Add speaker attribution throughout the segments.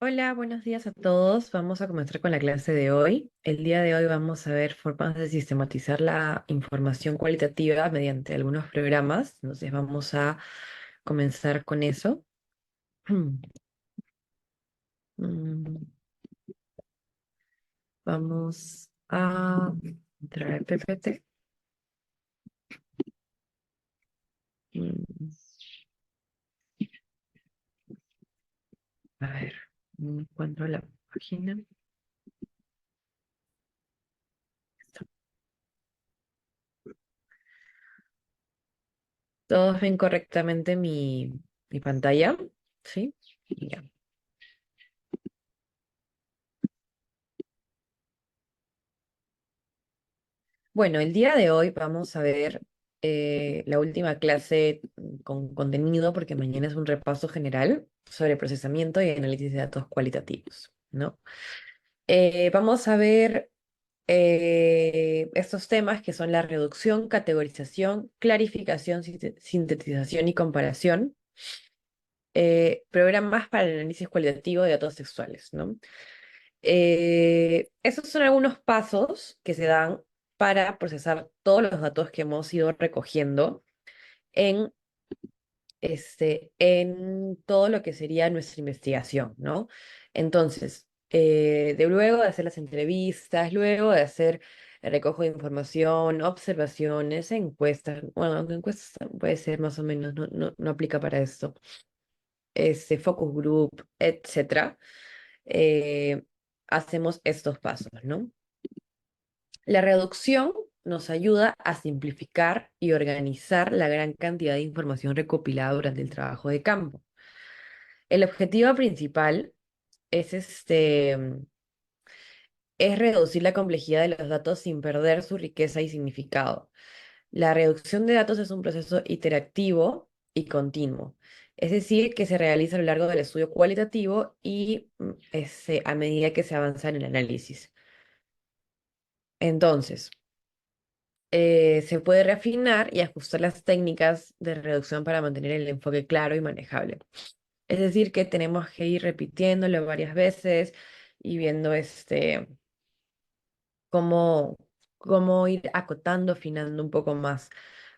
Speaker 1: Hola, buenos días a todos. Vamos a comenzar con la clase de hoy. El día de hoy vamos a ver formas de sistematizar la información cualitativa mediante algunos programas. Entonces vamos a comenzar con eso. Mm, Vamos a entrar al PPT. Mm, A ver, no encuentro la página. ¿Todos ven correctamente mi pantalla? ¿Sí? Ya. Bueno, el día de hoy vamos a ver la última clase con contenido, porque mañana es un repaso general sobre procesamiento y análisis de datos cualitativos, ¿no? Vamos a ver estos temas que son la reducción, categorización, clarificación, sintetización y comparación, programas para el análisis cualitativo de datos textuales, ¿no? Esos son algunos pasos que se dan para procesar todos los datos que hemos ido recogiendo en, en todo lo que sería nuestra investigación, ¿no? Entonces, de luego de hacer las entrevistas, luego de hacer el recojo de información, observaciones, encuestas, bueno, aunque encuestas puede ser más o menos, no aplica para esto, focus group, etcétera, eh, hacemos estos pasos, ¿no? La reducción nos ayuda a simplificar y organizar la gran cantidad de información recopilada durante el trabajo de campo. El objetivo principal es es reducir la complejidad de los datos sin perder su riqueza y significado. La reducción de datos es un proceso iterativo y continuo, es decir, que se realiza a lo largo del estudio cualitativo y a medida que se avanza en el análisis. Entonces, se puede refinar y ajustar las técnicas de reducción para mantener el enfoque claro y manejable. Es decir, que tenemos que ir repitiéndolo varias veces y viendo cómo, cómo ir acotando, afinando un poco más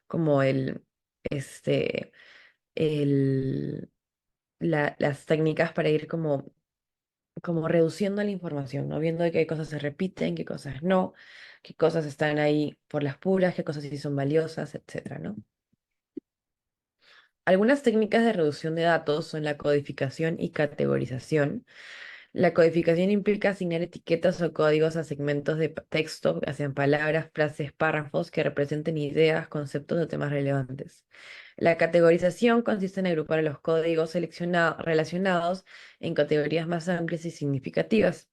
Speaker 1: como este, el, las técnicas para ir como reduciendo la información, ¿no? Viendo qué cosas se repiten, qué cosas no, qué cosas están ahí por las puras, qué cosas sí son valiosas, etcétera, ¿no? Algunas técnicas de reducción de datos son la codificación y categorización. La codificación implica asignar etiquetas o códigos a segmentos de texto, ya sean palabras, frases, párrafos que representen ideas, conceptos o temas relevantes. La categorización consiste en agrupar los códigos relacionados en categorías más amplias y significativas.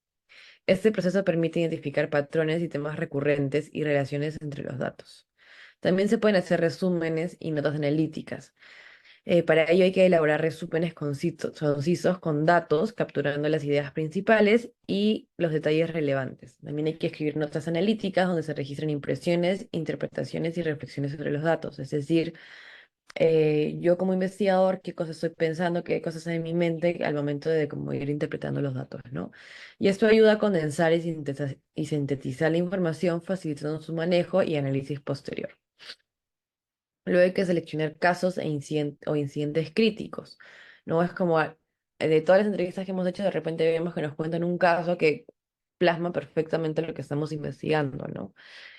Speaker 1: Este proceso permite identificar patrones y temas recurrentes y relaciones entre los datos. También se pueden hacer resúmenes y notas analíticas. Para ello hay que elaborar resúmenes concisos con datos, capturando las ideas principales y los detalles relevantes. También hay que escribir notas analíticas donde se registran impresiones, interpretaciones y reflexiones sobre los datos. Es decir, yo como investigador, qué cosas estoy pensando, qué cosas hay en mi mente al momento de como ir interpretando los datos, ¿no? Y esto ayuda a condensar y sintetizar la información, facilitando su manejo y análisis posterior. Luego hay que seleccionar casos o incidentes críticos. No es como de todas las entrevistas que hemos hecho, de repente vemos que nos cuentan un caso que plasma perfectamente lo que estamos investigando, ¿no?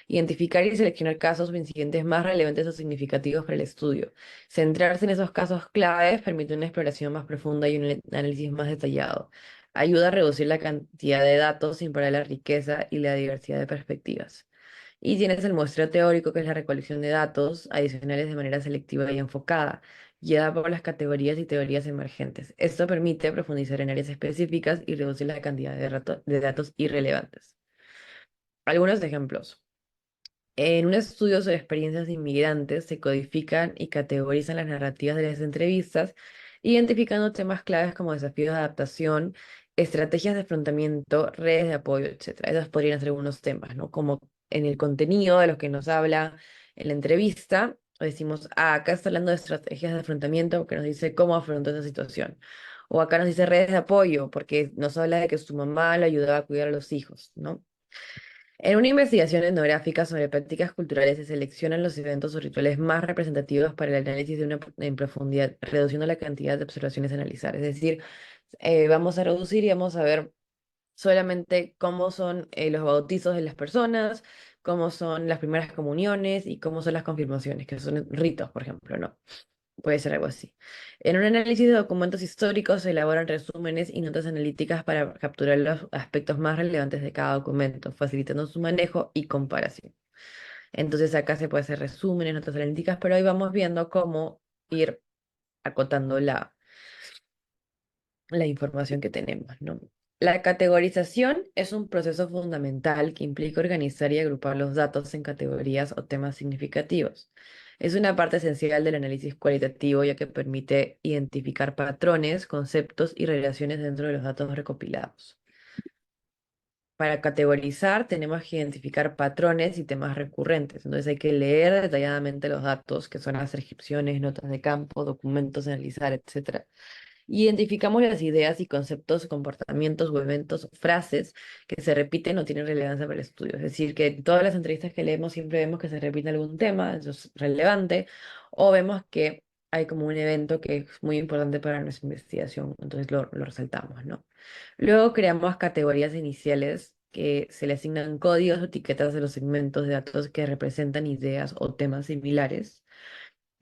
Speaker 1: Identificar y seleccionar casos o incidentes más relevantes o significativos para el estudio. Centrarse en esos casos claves permite una exploración más profunda y un análisis más detallado. Ayuda a reducir la cantidad de datos sin perder la riqueza y la diversidad de perspectivas. Y tienes el muestreo teórico, que es la recolección de datos adicionales de manera selectiva y enfocada, guiada por las categorías y teorías emergentes. Esto permite profundizar en áreas específicas y reducir la cantidad de datos irrelevantes. Algunos ejemplos. En un estudio sobre experiencias de inmigrantes se codifican y categorizan las narrativas de las entrevistas, identificando temas claves como desafíos de adaptación, estrategias de afrontamiento, redes de apoyo, etcétera. Esos podrían ser algunos temas, ¿no? Como en el contenido de los que nos habla en la entrevista, decimos, acá está hablando de estrategias de afrontamiento, que nos dice cómo afrontó esa situación. O acá nos dice redes de apoyo, porque nos habla de que su mamá lo ayudaba a cuidar a los hijos, ¿no? En una investigación etnográfica sobre prácticas culturales se seleccionan los eventos o rituales más representativos para el análisis en profundidad, reduciendo la cantidad de observaciones a analizar. Es decir, vamos a reducir y vamos a ver solamente cómo son los bautizos de las personas, cómo son las primeras comuniones y cómo son las confirmaciones, que son ritos, por ejemplo, ¿no? Puede ser algo así. En un análisis de documentos históricos se elaboran resúmenes y notas analíticas para capturar los aspectos más relevantes de cada documento, facilitando su manejo y comparación. Entonces acá se puede hacer resúmenes, notas analíticas, pero ahí vamos viendo cómo ir acotando la información que tenemos, ¿no? La categorización es un proceso fundamental que implica organizar y agrupar los datos en categorías o temas significativos. Es una parte esencial del análisis cualitativo ya que permite identificar patrones, conceptos y relaciones dentro de los datos recopilados. Para categorizar tenemos que identificar patrones y temas recurrentes. Entonces hay que leer detalladamente los datos, que son las descripciones, notas de campo, documentos, analizar, etcétera. Identificamos las ideas y conceptos, comportamientos o eventos, frases que se repiten o tienen relevancia para el estudio. Es decir, que en todas las entrevistas que leemos siempre vemos que se repite algún tema, eso es relevante, o vemos que hay como un evento que es muy importante para nuestra investigación, entonces lo resaltamos, ¿no? Luego creamos categorías iniciales que se le asignan códigos o etiquetas de los segmentos de datos que representan ideas o temas similares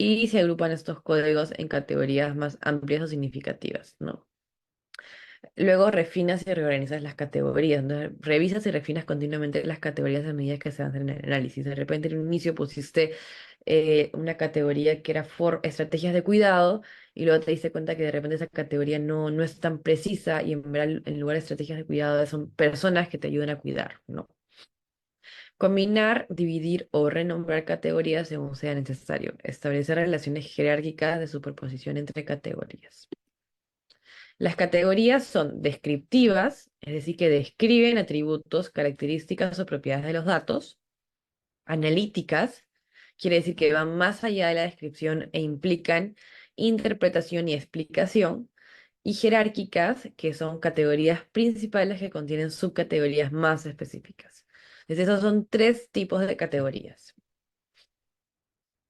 Speaker 1: y se agrupan estos códigos en categorías más amplias o significativas, ¿no? Luego refinas y reorganizas las categorías. Entonces, revisas y refinas continuamente las categorías a medida que se hacen el análisis. De repente, en un inicio pusiste una categoría que era estrategias de cuidado y luego te diste cuenta que de repente esa categoría no es tan precisa y en verdad en lugar de estrategias de cuidado son personas que te ayudan a cuidar, ¿no? Combinar, dividir o renombrar categorías según sea necesario. Establecer relaciones jerárquicas de superposición entre categorías. Las categorías son descriptivas, es decir, que describen atributos, características o propiedades de los datos. Analíticas, quiere decir que van más allá de la descripción e implican interpretación y explicación. Y jerárquicas, que son categorías principales que contienen subcategorías más específicas. Entonces, esos son tres tipos de categorías.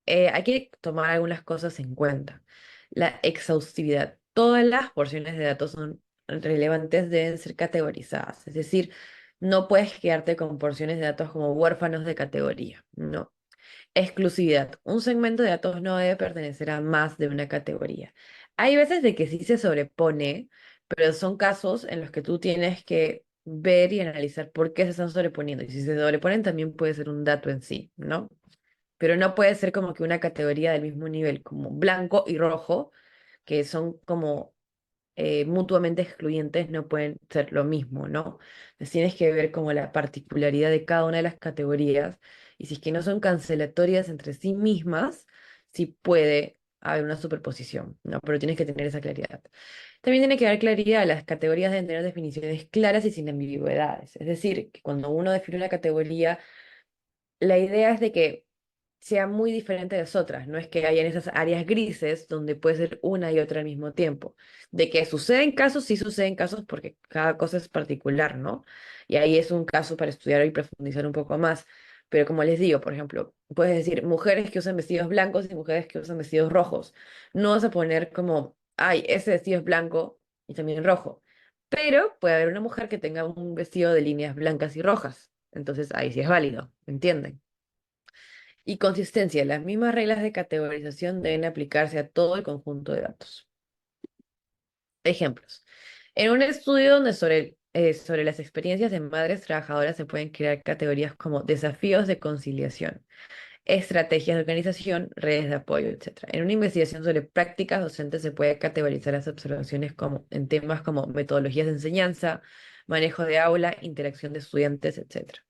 Speaker 1: Hay que tomar algunas cosas en cuenta. La exhaustividad. Todas las porciones de datos son relevantes, deben ser categorizadas. Es decir, no puedes quedarte con porciones de datos como huérfanos de categoría. No. Exclusividad. Un segmento de datos no debe pertenecer a más de una categoría. Hay veces de que sí se sobrepone, pero son casos en los que tú tienes que ver y analizar por qué se están sobreponiendo. Y si se sobreponen, también puede ser un dato en sí, ¿no? Pero no puede ser como que una categoría del mismo nivel, como blanco y rojo, que son como mutuamente excluyentes, no pueden ser lo mismo, ¿no? Entonces tienes que ver como la particularidad de cada una de las categorías y si es que no son cancelatorias entre sí mismas, sí puede haber una superposición, ¿no? Pero tienes que tener esa claridad. También tiene que haber claridad, las categorías deben tener definiciones claras y sin ambigüedades. Es decir, que cuando uno define una categoría, la idea es de que sea muy diferente de las otras, no es que hayan esas áreas grises donde puede ser una y otra al mismo tiempo. De que suceden casos, sí suceden casos porque cada cosa es particular, ¿no? Y ahí es un caso para estudiar y profundizar un poco más. Pero como les digo, por ejemplo, puedes decir mujeres que usan vestidos blancos y mujeres que usan vestidos rojos. No vas a poner como, ay, ese vestido es blanco y también rojo. Pero puede haber una mujer que tenga un vestido de líneas blancas y rojas. Entonces ahí sí es válido, ¿entienden? Y consistencia. Las mismas reglas de categorización deben aplicarse a todo el conjunto de datos. Ejemplos. En un estudio donde sobre las experiencias de madres trabajadoras se pueden crear categorías como desafíos de conciliación, estrategias de organización, redes de apoyo, etcétera. En una investigación sobre prácticas docentes se puede categorizar las observaciones como, en temas como metodologías de enseñanza, manejo de aula, interacción de estudiantes, etcétera.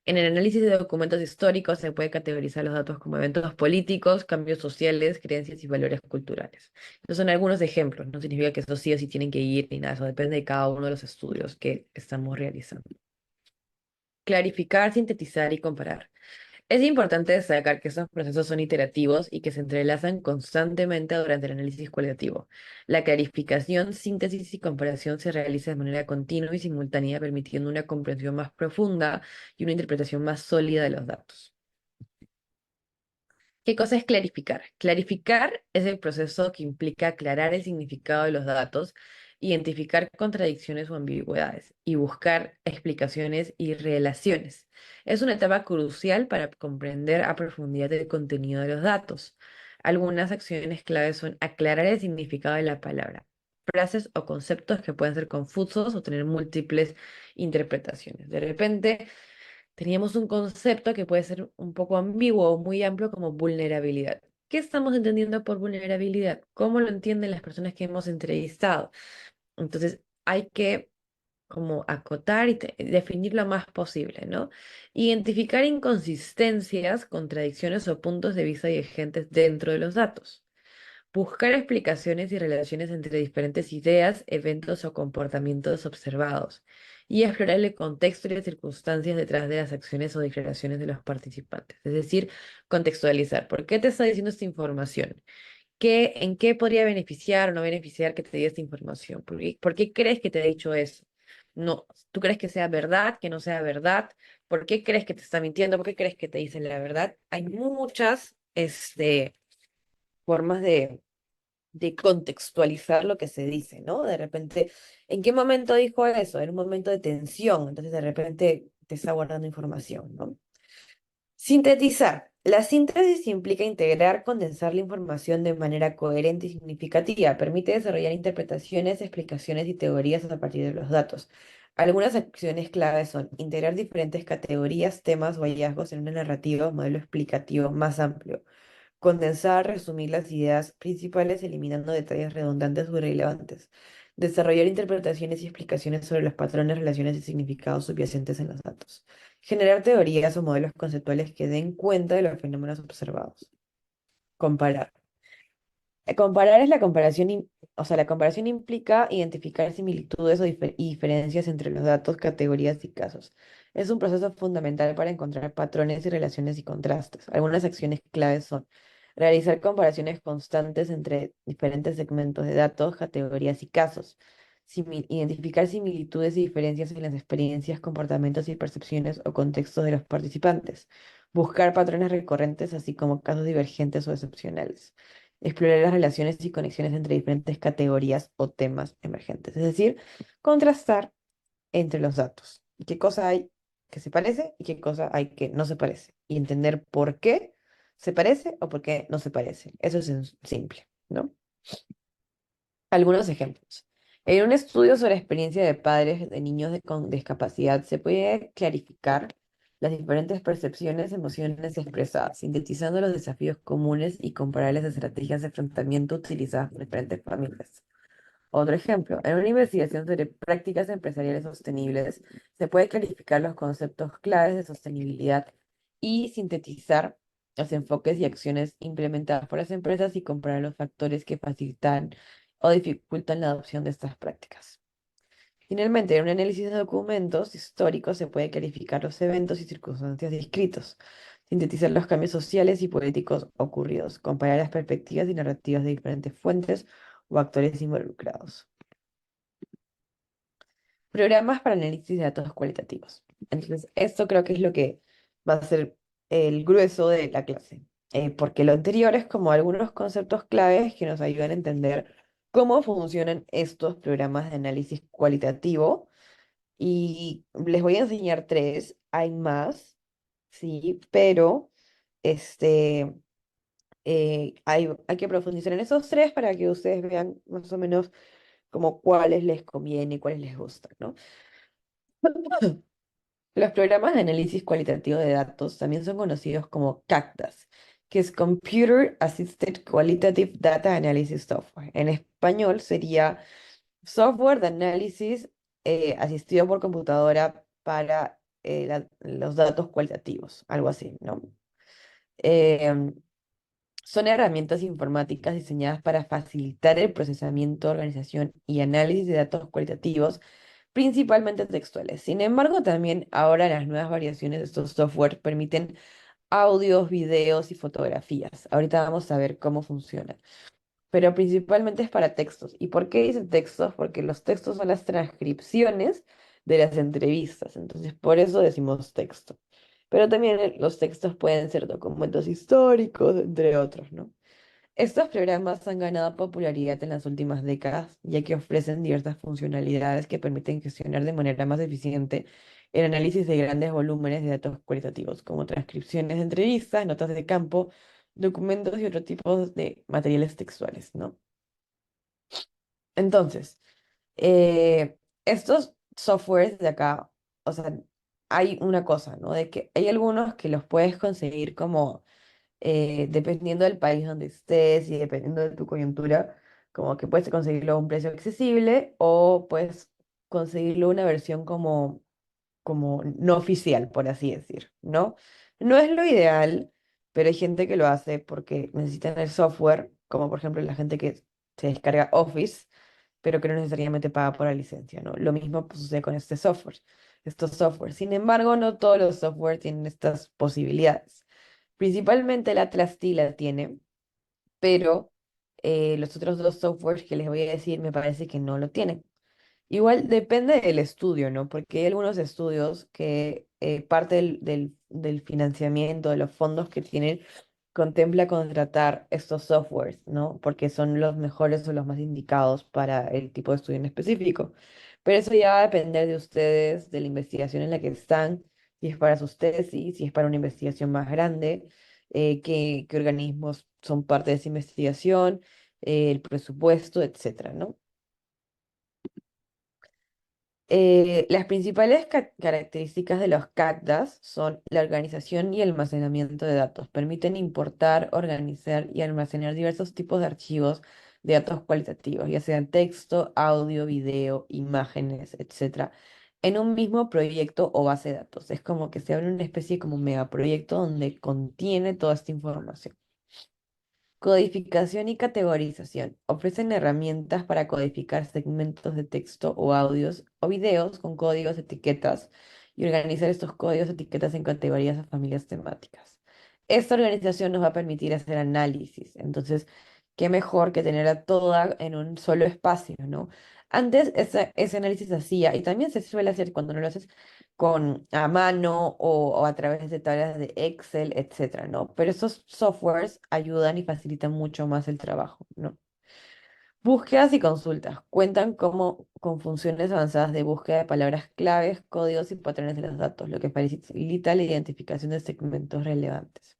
Speaker 1: En el análisis de documentos históricos se puede categorizar los datos como eventos políticos, cambios sociales, creencias y valores culturales. Estos son algunos ejemplos, no significa que estos sí o sí tienen que ir ni nada, eso depende de cada uno de los estudios que estamos realizando. Clarificar, sintetizar y comparar. Es importante destacar que estos procesos son iterativos y que se entrelazan constantemente durante el análisis cualitativo. La clarificación, síntesis y comparación se realiza de manera continua y simultánea, permitiendo una comprensión más profunda y una interpretación más sólida de los datos. ¿Qué cosa es clarificar? Clarificar es el proceso que implica aclarar el significado de los datos, identificar contradicciones o ambigüedades y buscar explicaciones y relaciones. Es una etapa crucial para comprender a profundidad el contenido de los datos. Algunas acciones claves son aclarar el significado de la palabra, frases o conceptos que pueden ser confusos o tener múltiples interpretaciones. De repente, teníamos un concepto que puede ser un poco ambiguo o muy amplio como vulnerabilidad. ¿Qué estamos entendiendo por vulnerabilidad? ¿Cómo lo entienden las personas que hemos entrevistado? Entonces, hay que como acotar y definir lo más posible, ¿no? Identificar inconsistencias, contradicciones o puntos de vista divergentes dentro de los datos. Buscar explicaciones y relaciones entre diferentes ideas, eventos o comportamientos observados. Y explorar el contexto y las circunstancias detrás de las acciones o declaraciones de los participantes. Es decir, contextualizar. ¿Por qué te está diciendo esta información? ¿En qué podría beneficiar o no beneficiar que te diga esta información? Por qué crees que te ha dicho eso? No, ¿tú crees que sea verdad, que no sea verdad? ¿Por qué crees que te está mintiendo? ¿Por qué crees que te dicen la verdad? Hay muchas, formas de contextualizar lo que se dice, ¿no? De repente, ¿en qué momento dijo eso? En un momento de tensión, entonces de repente te está guardando información, ¿no? Sintetizar. La síntesis implica integrar, condensar la información de manera coherente y significativa. Permite desarrollar interpretaciones, explicaciones y teorías a partir de los datos. Algunas acciones claves son integrar diferentes categorías, temas o hallazgos en una narrativa o modelo explicativo más amplio. Condensar, resumir las ideas principales eliminando detalles redundantes o irrelevantes. Desarrollar interpretaciones y explicaciones sobre los patrones, relaciones y significados subyacentes en los datos. Generar teorías o modelos conceptuales que den cuenta de los fenómenos observados. Comparar. Comparar es la comparación, o sea, la comparación implica identificar similitudes y diferencias entre los datos, categorías y casos. Es un proceso fundamental para encontrar patrones y relaciones y contrastes. Algunas acciones claves son realizar comparaciones constantes entre diferentes segmentos de datos, categorías y casos. Identificar similitudes y diferencias en las experiencias, comportamientos y percepciones o contextos de los participantes. Buscar patrones recurrentes, así como casos divergentes o excepcionales. Explorar las relaciones y conexiones entre diferentes categorías o temas emergentes. Es decir, contrastar entre los datos. ¿Qué cosa hay que se parece y qué cosa hay que no se parece? Y entender por qué se parece o por qué no se parece. Eso es simple, ¿no? Algunos ejemplos. En un estudio sobre experiencia de padres de niños con discapacidad, se puede clarificar las diferentes percepciones, emociones expresadas, sintetizando los desafíos comunes y comparar las estrategias de enfrentamiento utilizadas por diferentes familias. Otro ejemplo, en una investigación sobre prácticas empresariales sostenibles, se puede clarificar los conceptos claves de sostenibilidad y sintetizar los enfoques y acciones implementadas por las empresas y comparar los factores que facilitan o dificultan la adopción de estas prácticas. Finalmente, en un análisis de documentos históricos se puede clarificar los eventos y circunstancias descritos, sintetizar los cambios sociales y políticos ocurridos, comparar las perspectivas y narrativas de diferentes fuentes o actores involucrados. Programas para análisis de datos cualitativos. Entonces, esto creo que es lo que va a ser el grueso de la clase, porque lo anterior es como algunos conceptos claves que nos ayudan a entender cómo funcionan estos programas de análisis cualitativo y les voy a enseñar tres, hay más, sí, pero este, hay que profundizar en esos tres para que ustedes vean más o menos como cuáles les conviene y cuáles les gustan, ¿no? Los programas de análisis cualitativo de datos también son conocidos como CACDAS, que es Computer Assisted Qualitative Data Analysis Software. En español sería software de análisis asistido por computadora para los datos cualitativos, algo así, ¿no? Em, Son herramientas informáticas diseñadas para facilitar el procesamiento, organización y análisis de datos cualitativos, principalmente textuales. Sin embargo, también ahora las nuevas variaciones de estos software permiten audios, videos y fotografías. Ahorita vamos a ver cómo funciona. Pero principalmente es para textos. ¿Y por qué dice textos? Porque los textos son las transcripciones de las entrevistas. Entonces, por eso decimos texto. Pero también los textos pueden ser documentos históricos, entre otros, ¿no? Estos programas han ganado popularidad en las últimas décadas, ya que ofrecen diversas funcionalidades que permiten gestionar de manera más eficiente el análisis de grandes volúmenes de datos cualitativos, como transcripciones de entrevistas, notas de campo, documentos y otro tipo de materiales textuales, ¿no? Entonces, estos softwares de acá, o sea, hay una cosa, ¿no? De que hay algunos que los puedes conseguir como dependiendo del país donde estés y dependiendo de tu coyuntura, como que puedes conseguirlo a un precio accesible o puedes conseguirlo una versión como no oficial, por así decir, ¿no? No es lo ideal, pero hay gente que lo hace porque necesitan el software, como por ejemplo la gente que se descarga Office, pero que no necesariamente paga por la licencia, ¿no? Lo mismo pues, sucede con este software, estos softwares. Sin embargo, no todos los software tienen estas posibilidades. Principalmente el Atlas T la tiene, pero los otros dos softwares que les voy a decir me parece que no lo tienen. Igual depende del estudio, ¿no? Porque hay algunos estudios que parte del financiamiento, de los fondos que tienen, contempla contratar estos softwares, ¿no? Porque son los mejores o los más indicados para el tipo de estudio en específico. Pero eso ya va a depender de ustedes, de la investigación en la que están, si es para sus tesis, si es para una investigación más grande, qué organismos son parte de esa investigación, el presupuesto, etcétera, ¿no? Las principales características de los CACDAS son la organización y el almacenamiento de datos. Permiten importar, organizar y almacenar diversos tipos de archivos de datos cualitativos, ya sean texto, audio, video, imágenes, etcétera, en un mismo proyecto o base de datos. Es como que se abre una especie como megaproyecto donde contiene toda esta información. Codificación y categorización. Ofrecen herramientas para codificar segmentos de texto o audios o videos con códigos, etiquetas y organizar estos códigos, etiquetas en categorías o familias temáticas. Esta organización nos va a permitir hacer análisis. Entonces, qué mejor que tenerla toda en un solo espacio, ¿no? Antes ese análisis se hacía, y también se suele hacer cuando no lo haces con a mano o a través de tablas de Excel, etcétera, ¿no? Pero esos softwares ayudan y facilitan mucho más el trabajo, ¿no? Búsquedas y consultas cuentan con funciones avanzadas de búsqueda de palabras claves, códigos y patrones de los datos, lo que facilita la identificación de segmentos relevantes.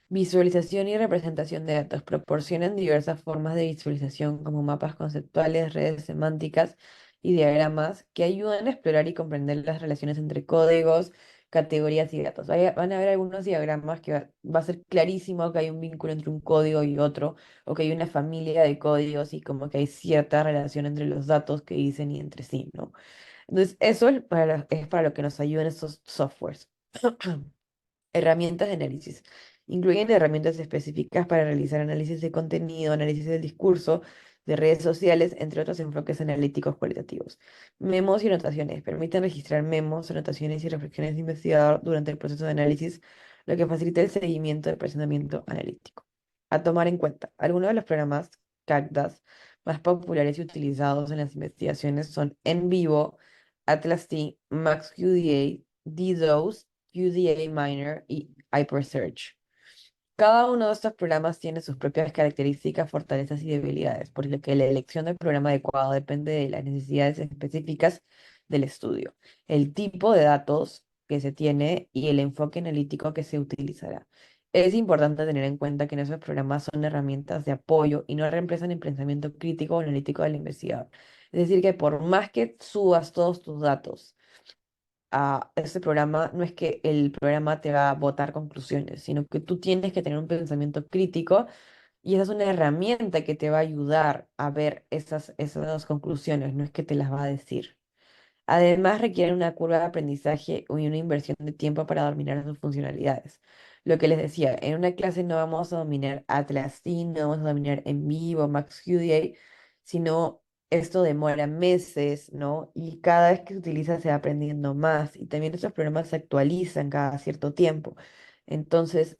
Speaker 1: Visualización y representación de datos proporcionan diversas formas de visualización como mapas conceptuales, redes semánticas y diagramas que ayudan a explorar y comprender las relaciones entre códigos, categorías y datos. Van a haber algunos diagramas que va a ser clarísimo que hay un vínculo entre un código y otro, o que hay una familia de códigos y como que hay cierta relación entre los datos que dicen y entre sí, ¿no? Entonces, eso es para lo que nos ayudan estos softwares. Herramientas de análisis. Incluyen herramientas específicas para realizar análisis de contenido, análisis del discurso, de redes sociales, entre otros enfoques analíticos cualitativos. Memos y anotaciones. Permiten registrar memos, anotaciones y reflexiones de investigador durante el proceso de análisis, lo que facilita el seguimiento del pensamiento analítico. A tomar en cuenta, algunos de los programas CACDAS más populares y utilizados en las investigaciones son En Vivo, Atlas T, MaxQDA, DDoS, UDA Miner y HyperSearch. Cada uno de estos programas tiene sus propias características, fortalezas y debilidades, por lo que la elección del programa adecuado depende de las necesidades específicas del estudio, el tipo de datos que se tiene y el enfoque analítico que se utilizará. Es importante tener en cuenta que nuestros programas son herramientas de apoyo y no reemplazan el pensamiento crítico o analítico del investigador. Es decir, que por más que subas todos tus datos, a este programa, no es que el programa te va a botar conclusiones, sino que tú tienes que tener un pensamiento crítico y esa es una herramienta que te va a ayudar a ver esas conclusiones, no es que te las va a decir. Además, requieren una curva de aprendizaje y una inversión de tiempo para dominar sus funcionalidades. Lo que les decía, en una clase no vamos a dominar Atlassian, no vamos a dominar en vivo, MaxQDA, sino esto demora meses, ¿no? Y cada vez que se utiliza se va aprendiendo más y también estos programas se actualizan cada cierto tiempo. Entonces,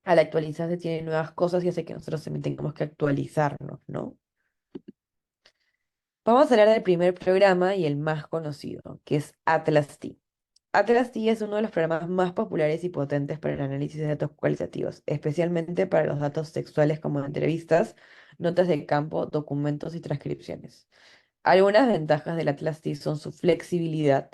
Speaker 1: al actualizarse tiene nuevas cosas y hace que nosotros también tengamos que actualizarnos, ¿no? Vamos a hablar del primer programa y el más conocido, que es Atlas T. Atlas T es uno de los programas más populares y potentes para el análisis de datos cualitativos, especialmente para los datos textuales como entrevistas, notas de campo, documentos y transcripciones. Algunas ventajas del Atlas T son su flexibilidad,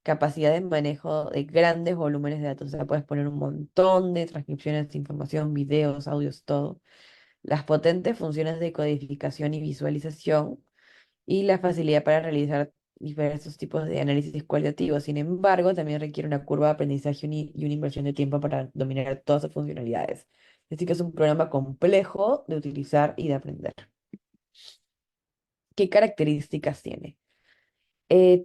Speaker 1: capacidad de manejo de grandes volúmenes de datos. O sea, puedes poner un montón de transcripciones de información, videos, audios, todo. Las potentes funciones de codificación y visualización y la facilidad para realizar diversos tipos de análisis cualitativos. Sin embargo, también requiere una curva de aprendizaje y una inversión de tiempo para dominar todas sus funcionalidades. Así que es un programa complejo de utilizar y de aprender. ¿Qué características tiene?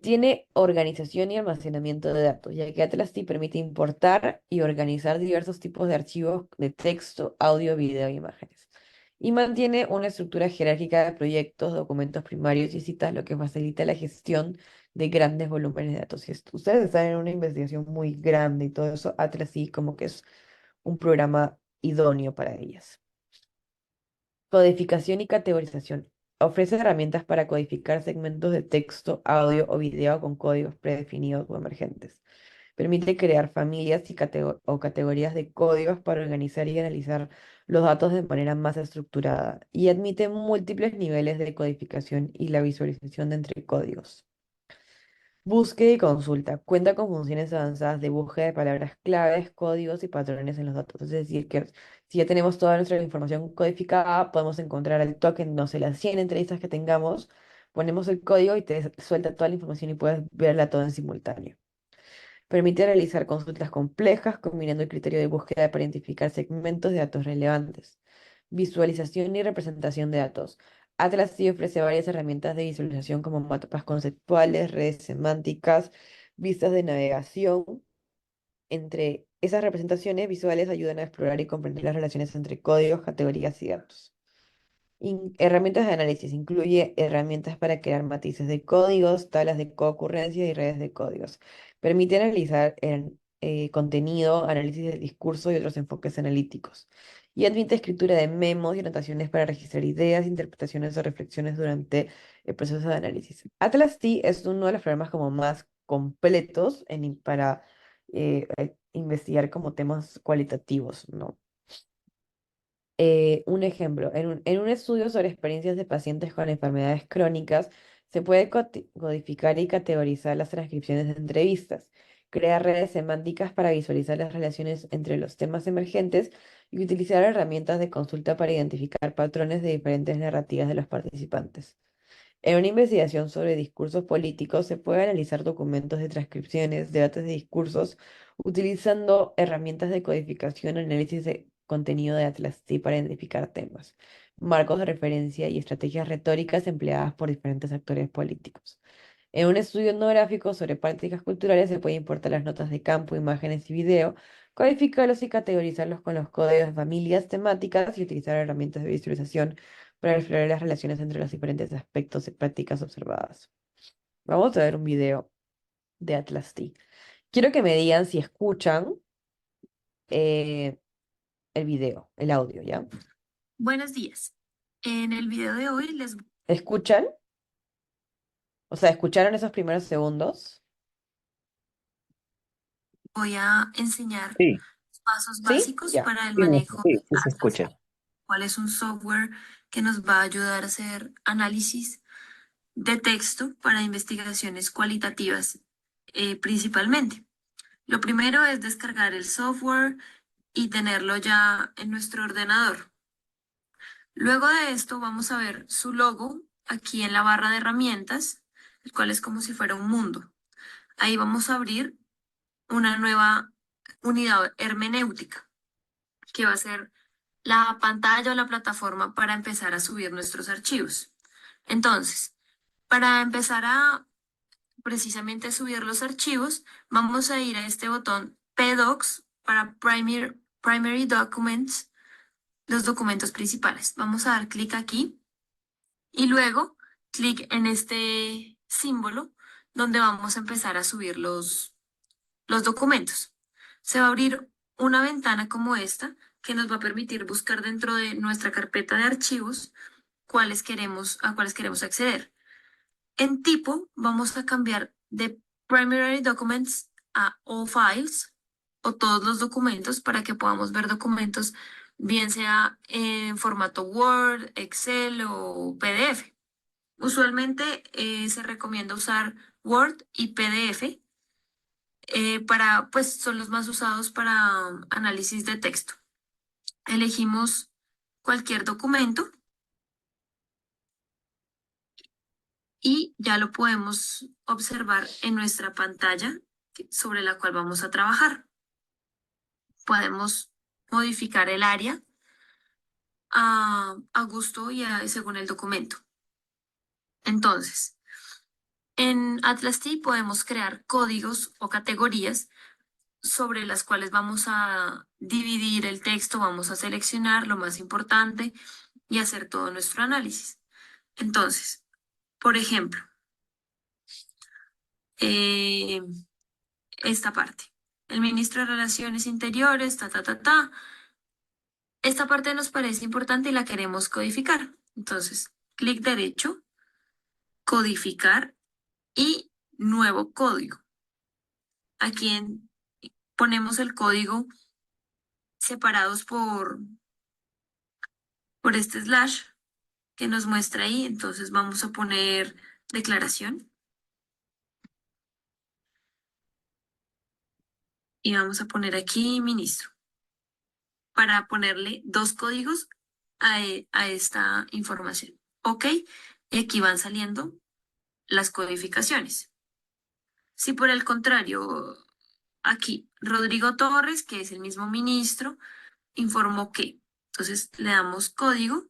Speaker 1: Tiene organización y almacenamiento de datos, ya que Atlas T permite importar y organizar diversos tipos de archivos de texto, audio, video e imágenes. Y mantiene una estructura jerárquica de proyectos, documentos primarios y citas, lo que facilita la gestión de grandes volúmenes de datos. Si ustedes están en una investigación muy grande y todo eso, Atlas T como que es un programa idóneo para ellas. Codificación y categorización. Ofrece herramientas para codificar segmentos de texto, audio o video con códigos predefinidos o emergentes. Permite crear familias y o categorías de códigos para organizar y analizar los datos de manera más estructurada. Y admite múltiples niveles de codificación y la visualización de entre códigos. Búsqueda y consulta. Cuenta con funciones avanzadas de búsqueda de palabras claves, códigos y patrones en los datos. Es decir, que si ya tenemos toda nuestra información codificada, podemos encontrar el token, no sé, las 100 entrevistas que tengamos, ponemos el código y te suelta toda la información y puedes verla toda en simultáneo. Permite realizar consultas complejas combinando el criterio de búsqueda para identificar segmentos de datos relevantes. Visualización y representación de datos. Atlas sí ofrece varias herramientas de visualización como mapas conceptuales, redes semánticas, vistas de navegación. Entre esas representaciones visuales ayudan a explorar y comprender las relaciones entre códigos, categorías y datos. Herramientas de análisis. Incluye herramientas para crear matices de códigos, tablas de concurrencia y redes de códigos. Permite analizar el contenido, análisis del discurso y otros enfoques analíticos. Y admite escritura de memos y anotaciones para registrar ideas, interpretaciones o reflexiones durante el proceso de análisis. Atlas T es uno de los programas como más completos para investigar como temas cualitativos, ¿no? Un ejemplo, en un estudio sobre experiencias de pacientes con enfermedades crónicas, se puede codificar y categorizar las transcripciones de entrevistas, crear redes semánticas para visualizar las relaciones entre los temas emergentes y utilizar herramientas de consulta para identificar patrones de diferentes narrativas de los participantes. En una investigación sobre discursos políticos se puede analizar documentos de transcripciones, debates de discursos, utilizando herramientas de codificación, análisis de contenido de Atlas T para identificar temas, marcos de referencia y estrategias retóricas empleadas por diferentes actores políticos. En un estudio etnográfico sobre prácticas culturales se puede importar las notas de campo, imágenes y video, codificarlos y categorizarlos con los códigos de familias temáticas y utilizar herramientas de visualización para explorar las relaciones entre los diferentes aspectos y prácticas observadas. Vamos a ver un video de Atlas T. Quiero que me digan si escuchan eh, el video, el audio, ¿ya?
Speaker 2: Buenos días. En el video de hoy les
Speaker 1: ¿Escuchan? O sea, ¿escucharon esos primeros segundos?
Speaker 2: voy a enseñar
Speaker 3: Sí,
Speaker 2: pasos
Speaker 1: ¿Sí?
Speaker 2: básicos
Speaker 1: Ya.
Speaker 2: para el
Speaker 3: sí,
Speaker 2: manejo
Speaker 3: sí,
Speaker 2: de
Speaker 3: sí se
Speaker 2: Atlas,
Speaker 3: escucha.
Speaker 2: cuál es un software que nos va a ayudar a hacer análisis de texto para investigaciones cualitativas principalmente. Lo primero es descargar el software y tenerlo ya en nuestro ordenador. Luego de esto vamos a ver su logo aquí en la barra de herramientas, el cual es como si fuera un mundo. Ahí vamos a abrir una nueva unidad hermenéutica, que va a ser la pantalla o la plataforma para empezar a subir nuestros archivos. Entonces, para empezar a precisamente subir los archivos, vamos a ir a este botón PDocs para Primary Documents, los documentos principales. Vamos a dar clic aquí y luego clic en este símbolo donde vamos a empezar a subir los documentos. Se va a abrir una ventana como esta que nos va a permitir buscar dentro de nuestra carpeta de archivos a cuáles queremos acceder. En tipo, vamos a cambiar de Primary Documents a All Files o todos los documentos para que podamos ver documentos, bien sea en formato Word, Excel o PDF. Usualmente se recomienda usar Word y PDF pues son los más usados para análisis de texto. Elegimos cualquier documento y ya lo podemos observar en nuestra pantalla sobre la cual vamos a trabajar. Podemos modificar el área a gusto y según el documento. Entonces, en Atlas T podemos crear códigos o categorías sobre las cuales vamos a dividir el texto, vamos a seleccionar lo más importante y hacer todo nuestro análisis. Entonces, por ejemplo, eh, esta parte. El ministro de Relaciones Interiores, ta, ta, ta, ta. Esta parte nos parece importante y la queremos codificar. Entonces, clic derecho, codificar y nuevo código. Aquí ponemos el código separados por este slash que nos muestra ahí. Entonces vamos a poner declaración y vamos a poner aquí ministro para ponerle dos códigos a esta información. Ok, y aquí van saliendo las codificaciones. Si por el contrario, aquí Rodrigo Torres, que es el mismo ministro, informó que, entonces le damos código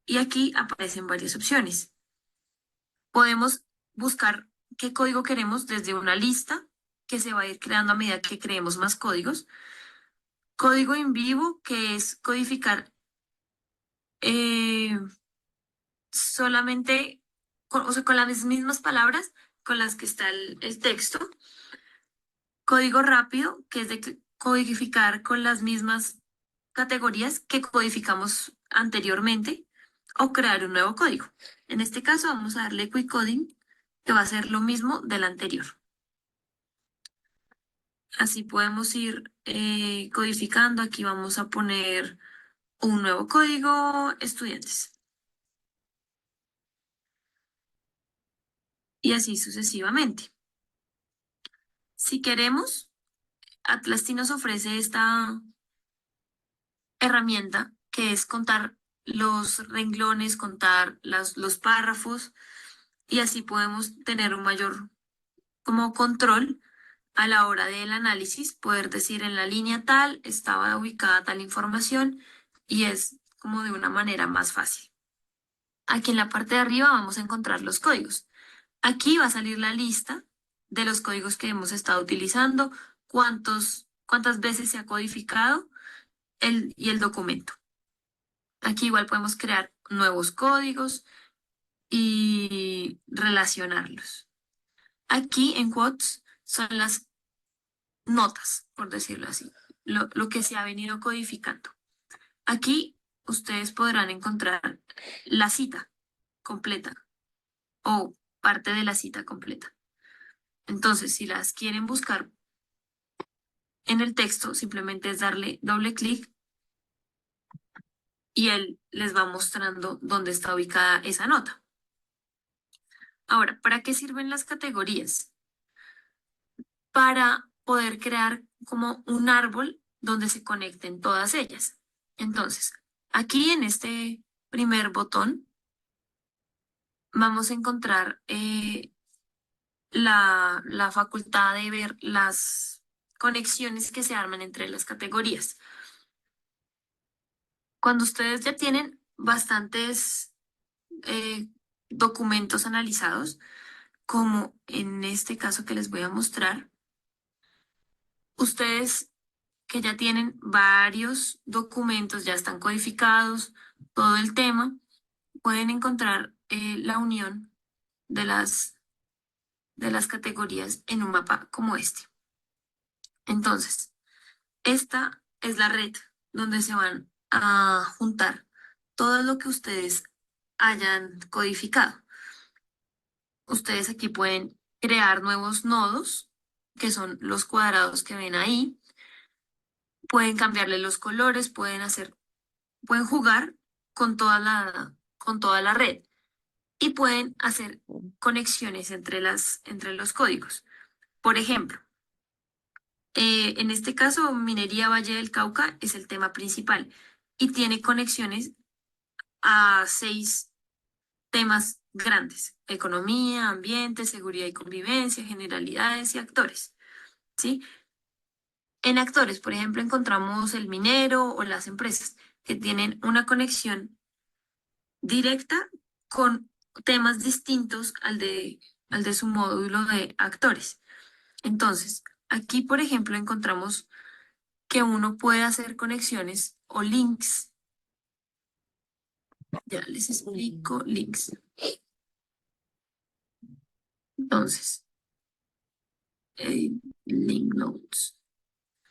Speaker 2: y aquí aparecen varias opciones. Podemos buscar qué código queremos desde una lista que se va a ir creando a medida que creemos más códigos. Código en vivo, que es codificar eh, solamente, o sea, con las mismas palabras con las que está el texto. Código rápido, que es de codificar con las mismas categorías que codificamos anteriormente o crear un nuevo código. En este caso vamos a darle quick coding, que va a ser lo mismo del anterior. Así podemos ir codificando. Aquí vamos a poner un nuevo código, estudiantes. Y así sucesivamente. Si queremos, Atlas nos ofrece esta herramienta que es contar los renglones, contar los párrafos y así podemos tener un mayor como control a la hora del análisis, poder decir en la línea tal estaba ubicada tal información y es como de una manera más fácil. Aquí en la parte de arriba vamos a encontrar los códigos. Aquí va a salir la lista de los códigos que hemos estado utilizando, cuántas veces se ha codificado y el documento. Aquí igual podemos crear nuevos códigos y relacionarlos. Aquí en quotes son las notas, por decirlo así, lo que se ha venido codificando. Aquí ustedes podrán encontrar la cita completa o parte de la cita completa. Entonces, si las quieren buscar en el texto, simplemente es darle doble clic y él les va mostrando dónde está ubicada esa nota. Ahora, ¿para qué sirven las categorías? Para poder crear como un árbol donde se conecten todas ellas. Entonces, aquí en este primer botón vamos a encontrar la facultad de ver las conexiones que se arman entre las categorías. Cuando ustedes ya tienen bastantes documentos analizados, como en este caso que les voy a mostrar, ustedes que ya tienen varios documentos, ya están codificados, todo el tema, pueden encontrar la unión de las categorías en un mapa como este. Entonces, Esta es la red donde se van a juntar todo lo que ustedes hayan codificado. Ustedes aquí pueden crear nuevos nodos, que son los cuadrados que ven ahí. Pueden cambiarle los colores, pueden jugar con toda la red y pueden hacer conexiones entre los códigos. Por ejemplo, en este caso, Minería Valle del Cauca es el tema principal y tiene conexiones a 6 temas grandes: economía, ambiente, seguridad y convivencia, generalidades y actores, ¿sí? En actores, por ejemplo, encontramos el minero o las empresas que tienen una conexión directa con temas distintos al de su módulo de actores. Entonces, aquí, por ejemplo, encontramos que uno puede hacer conexiones o links. Ya les explico links. Entonces, eh, link notes.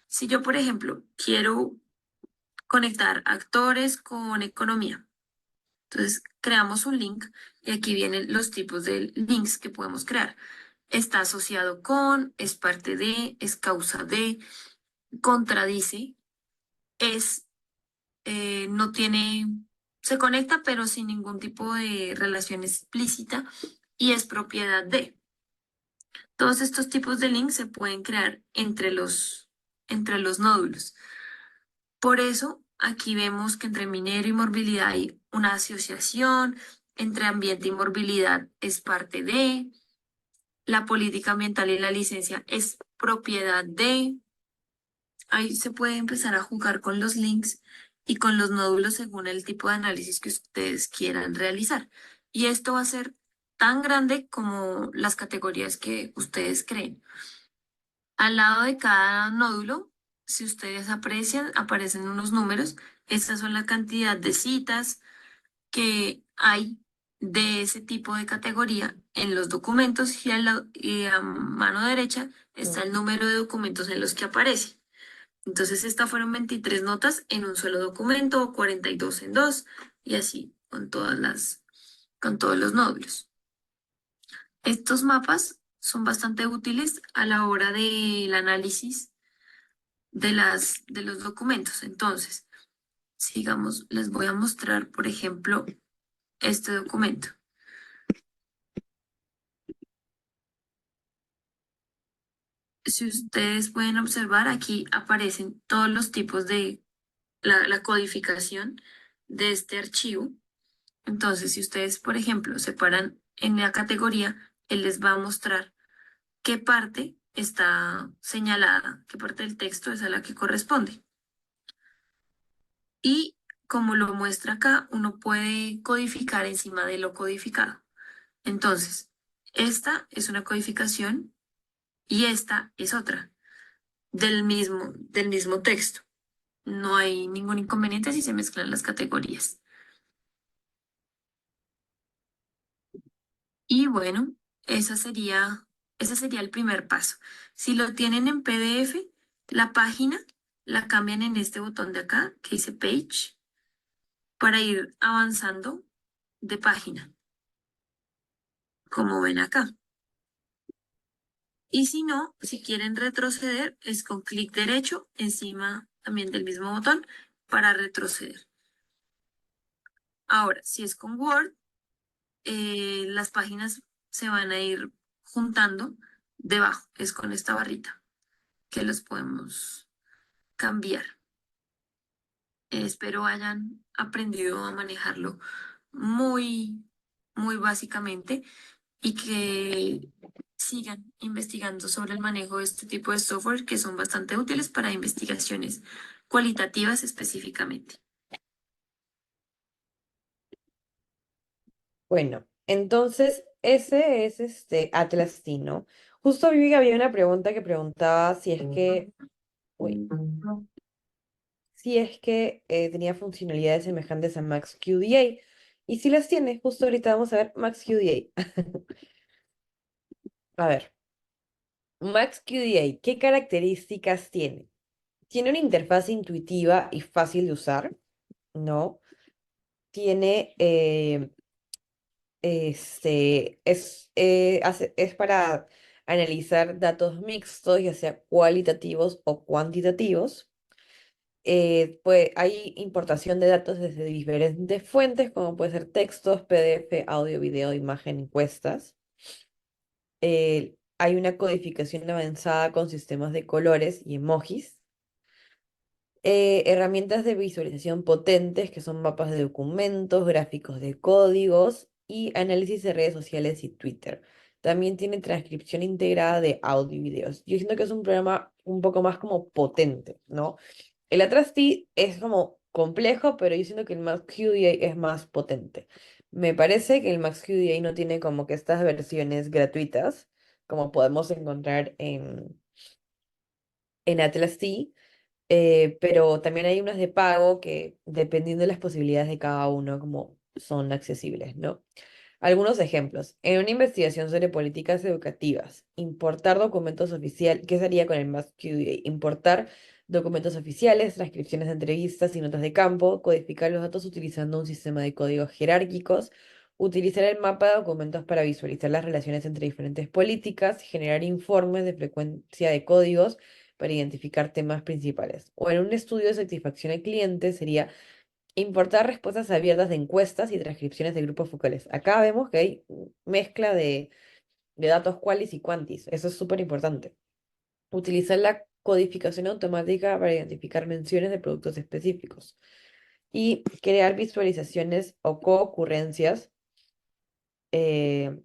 Speaker 2: Si yo, por ejemplo, quiero conectar actores con economía, entonces creamos un link y aquí vienen los tipos de links que podemos crear. Está asociado con, es parte de, es causa de, contradice, es, no tiene, se conecta pero sin ningún tipo de relación explícita y es propiedad de. Todos estos tipos de links se pueden crear entre los nódulos. Por eso, aquí vemos que entre minero y morbilidad hay una asociación, entre ambiente y morbilidad es parte de, la política ambiental y la licencia es propiedad de. Ahí se puede empezar a jugar con los links y con los nódulos según el tipo de análisis que ustedes quieran realizar. Y esto va a ser tan grande como las categorías que ustedes creen. Al lado de cada nódulo, si ustedes aprecian, aparecen unos números. Estas son la cantidad de citas que hay de ese tipo de categoría en los documentos y a mano derecha está el número de documentos en los que aparece. Entonces, estas fueron 23 notas en un solo documento, 42 en dos, y así con todos los nódulos. Estos mapas son bastante útiles a la hora del análisis de los documentos. Entonces, sigamos, les voy a mostrar, por ejemplo, este documento. Si ustedes pueden observar, aquí aparecen todos los tipos de la codificación de este archivo. Entonces, si ustedes, por ejemplo, separan en la categoría, él les va a mostrar qué parte está señalada, qué parte del texto es a la que corresponde. Y como lo muestra acá, uno puede codificar encima de lo codificado. Entonces, esta es una codificación y esta es otra del mismo texto. No hay ningún inconveniente si se mezclan las categorías. Y bueno, ese sería el primer paso. Si lo tienen en PDF, la página la cambian en este botón de acá que dice Page para ir avanzando de página, como ven acá. Y si no, si quieren retroceder, es con clic derecho encima también del mismo botón para retroceder. Ahora, si es con Word, las páginas se van a ir juntando debajo, es con esta barrita que los podemos cambiar. Espero hayan aprendido a manejarlo muy, muy básicamente y que sigan investigando sobre el manejo de este tipo de software que son bastante útiles para investigaciones cualitativas específicamente.
Speaker 1: Bueno, entonces ese es este Atlas-T, ¿no? Justo vi que había una pregunta que preguntaba si es que, uy, si es que tenía funcionalidades semejantes a MaxQDA. Y si las tiene, justo ahorita vamos a ver MaxQDA. A ver, MaxQDA, ¿qué características tiene? Tiene una interfaz intuitiva y fácil de usar, ¿no? Tiene, es para analizar datos mixtos, ya sea cualitativos o cuantitativos. Pues hay importación de datos desde diferentes fuentes, como puede ser textos, PDF, audio, video, imagen, encuestas. Hay una codificación avanzada con sistemas de colores y emojis. Herramientas de visualización potentes que son mapas de documentos, gráficos de códigos y análisis de redes sociales y Twitter. También tiene transcripción integrada de audio y videos. Yo siento que es un programa un poco más como potente, ¿no? El Atrasti es como complejo, pero yo siento que el MaxQDA es más potente. Me parece que el MaxQDA no tiene como que estas versiones gratuitas, como podemos encontrar en Atlas pero también hay unas de pago que, dependiendo de las posibilidades de cada uno, como son accesibles, ¿no? Algunos ejemplos. En una investigación sobre políticas educativas, importar documentos oficiales, ¿qué sería con el MassQDA? Importar documentos oficiales, transcripciones de entrevistas y notas de campo, codificar los datos utilizando un sistema de códigos jerárquicos, utilizar el mapa de documentos para visualizar las relaciones entre diferentes políticas, generar informes de frecuencia de códigos para identificar temas principales. O en un estudio de satisfacción al cliente sería importar respuestas abiertas de encuestas y transcripciones de grupos focales. Acá vemos que hay mezcla de datos qualis y quantis. Eso es súper importante. Utilizar la codificación automática para identificar menciones de productos específicos. Y crear visualizaciones o coocurrencias eh,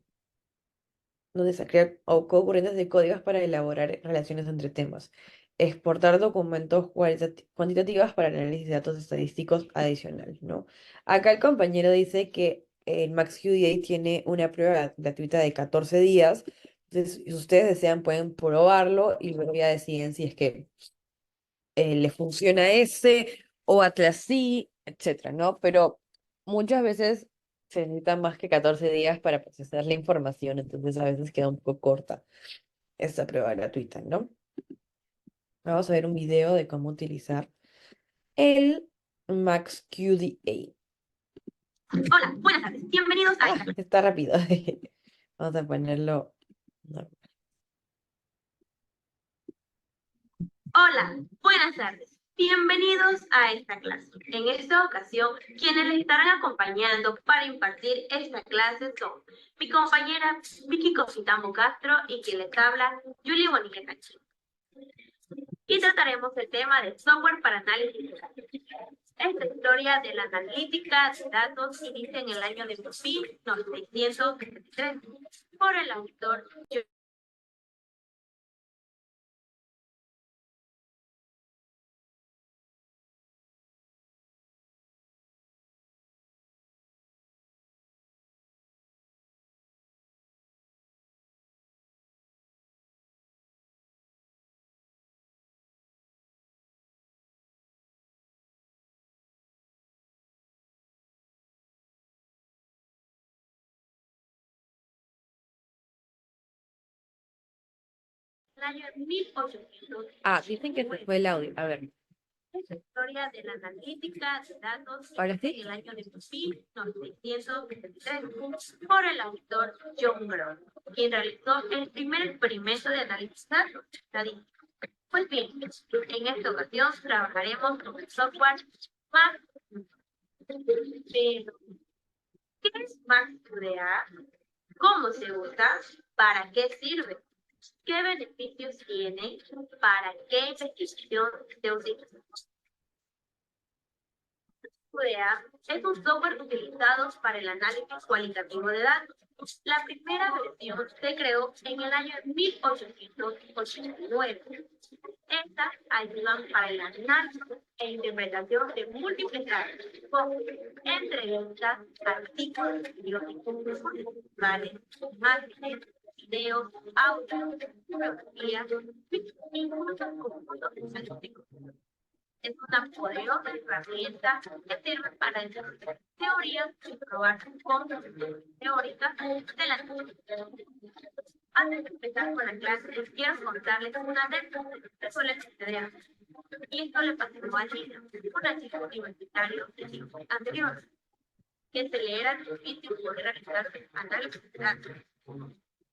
Speaker 1: donde se crean o concurrentes de códigos para elaborar relaciones entre temas, exportar documentos cuantitativos para análisis de datos estadísticos adicional, ¿no? Acá el compañero dice que el MaxQDA tiene una prueba gratuita de 14 días, entonces si ustedes desean pueden probarlo y luego ya deciden si es que le funciona ese o Atlas sí, etcétera, ¿no? Pero muchas veces se necesitan más que 14 días para procesar la información, entonces a veces queda un poco corta esta prueba gratuita, ¿no? Vamos a ver un video de cómo utilizar el MaxQDA.
Speaker 2: Hola, buenas tardes. Bienvenidos a esta clase.
Speaker 1: Está rápido. Vamos a ponerlo. No.
Speaker 2: Hola, buenas tardes. Bienvenidos a esta clase. En esta ocasión, quienes les estarán acompañando para impartir esta clase son mi compañera Vicky Cositamo Castro y quien les habla, Julie Bonilla Cachín. Y trataremos el tema de software para análisis de datos. Esta historia de la analítica de datos inicia en el año de 1973 por el autor el año 1800.
Speaker 1: Dicen que se fue el audio. A ver,
Speaker 2: La historia de la analítica de datos
Speaker 1: ¿ahora
Speaker 2: en
Speaker 1: sí?
Speaker 2: el año de 1923 por el autor John Brown, quien realizó el primer experimento de análisis de datos estadísticos. Pues bien, en esta ocasión trabajaremos con el software Max. Pero, ¿qué es MaxQDA? ¿Cómo se usa? ¿Para qué sirve? ¿Qué beneficios tiene? ¿Para qué investigación se utiliza? QDA es un software utilizado para el análisis cualitativo de datos. La primera versión se creó en el año 1889. Estas ayudan para el análisis e interpretación de múltiples datos, como entre estas artículos periódicos, vale, imágenes, videos, audio, fotografías, y muchos conjuntos estadísticos. Es una poderosa herramienta que sirve para desarrollar teorías y probar conclusiones teóricas de la ciencia. Antes de empezar con la clase, les quiero contarles una anécdota que suele suceder. Y esto le pasó a Lina, una chica universitaria del siglo anterior, que se le era difícil poder realizar análisis de datos,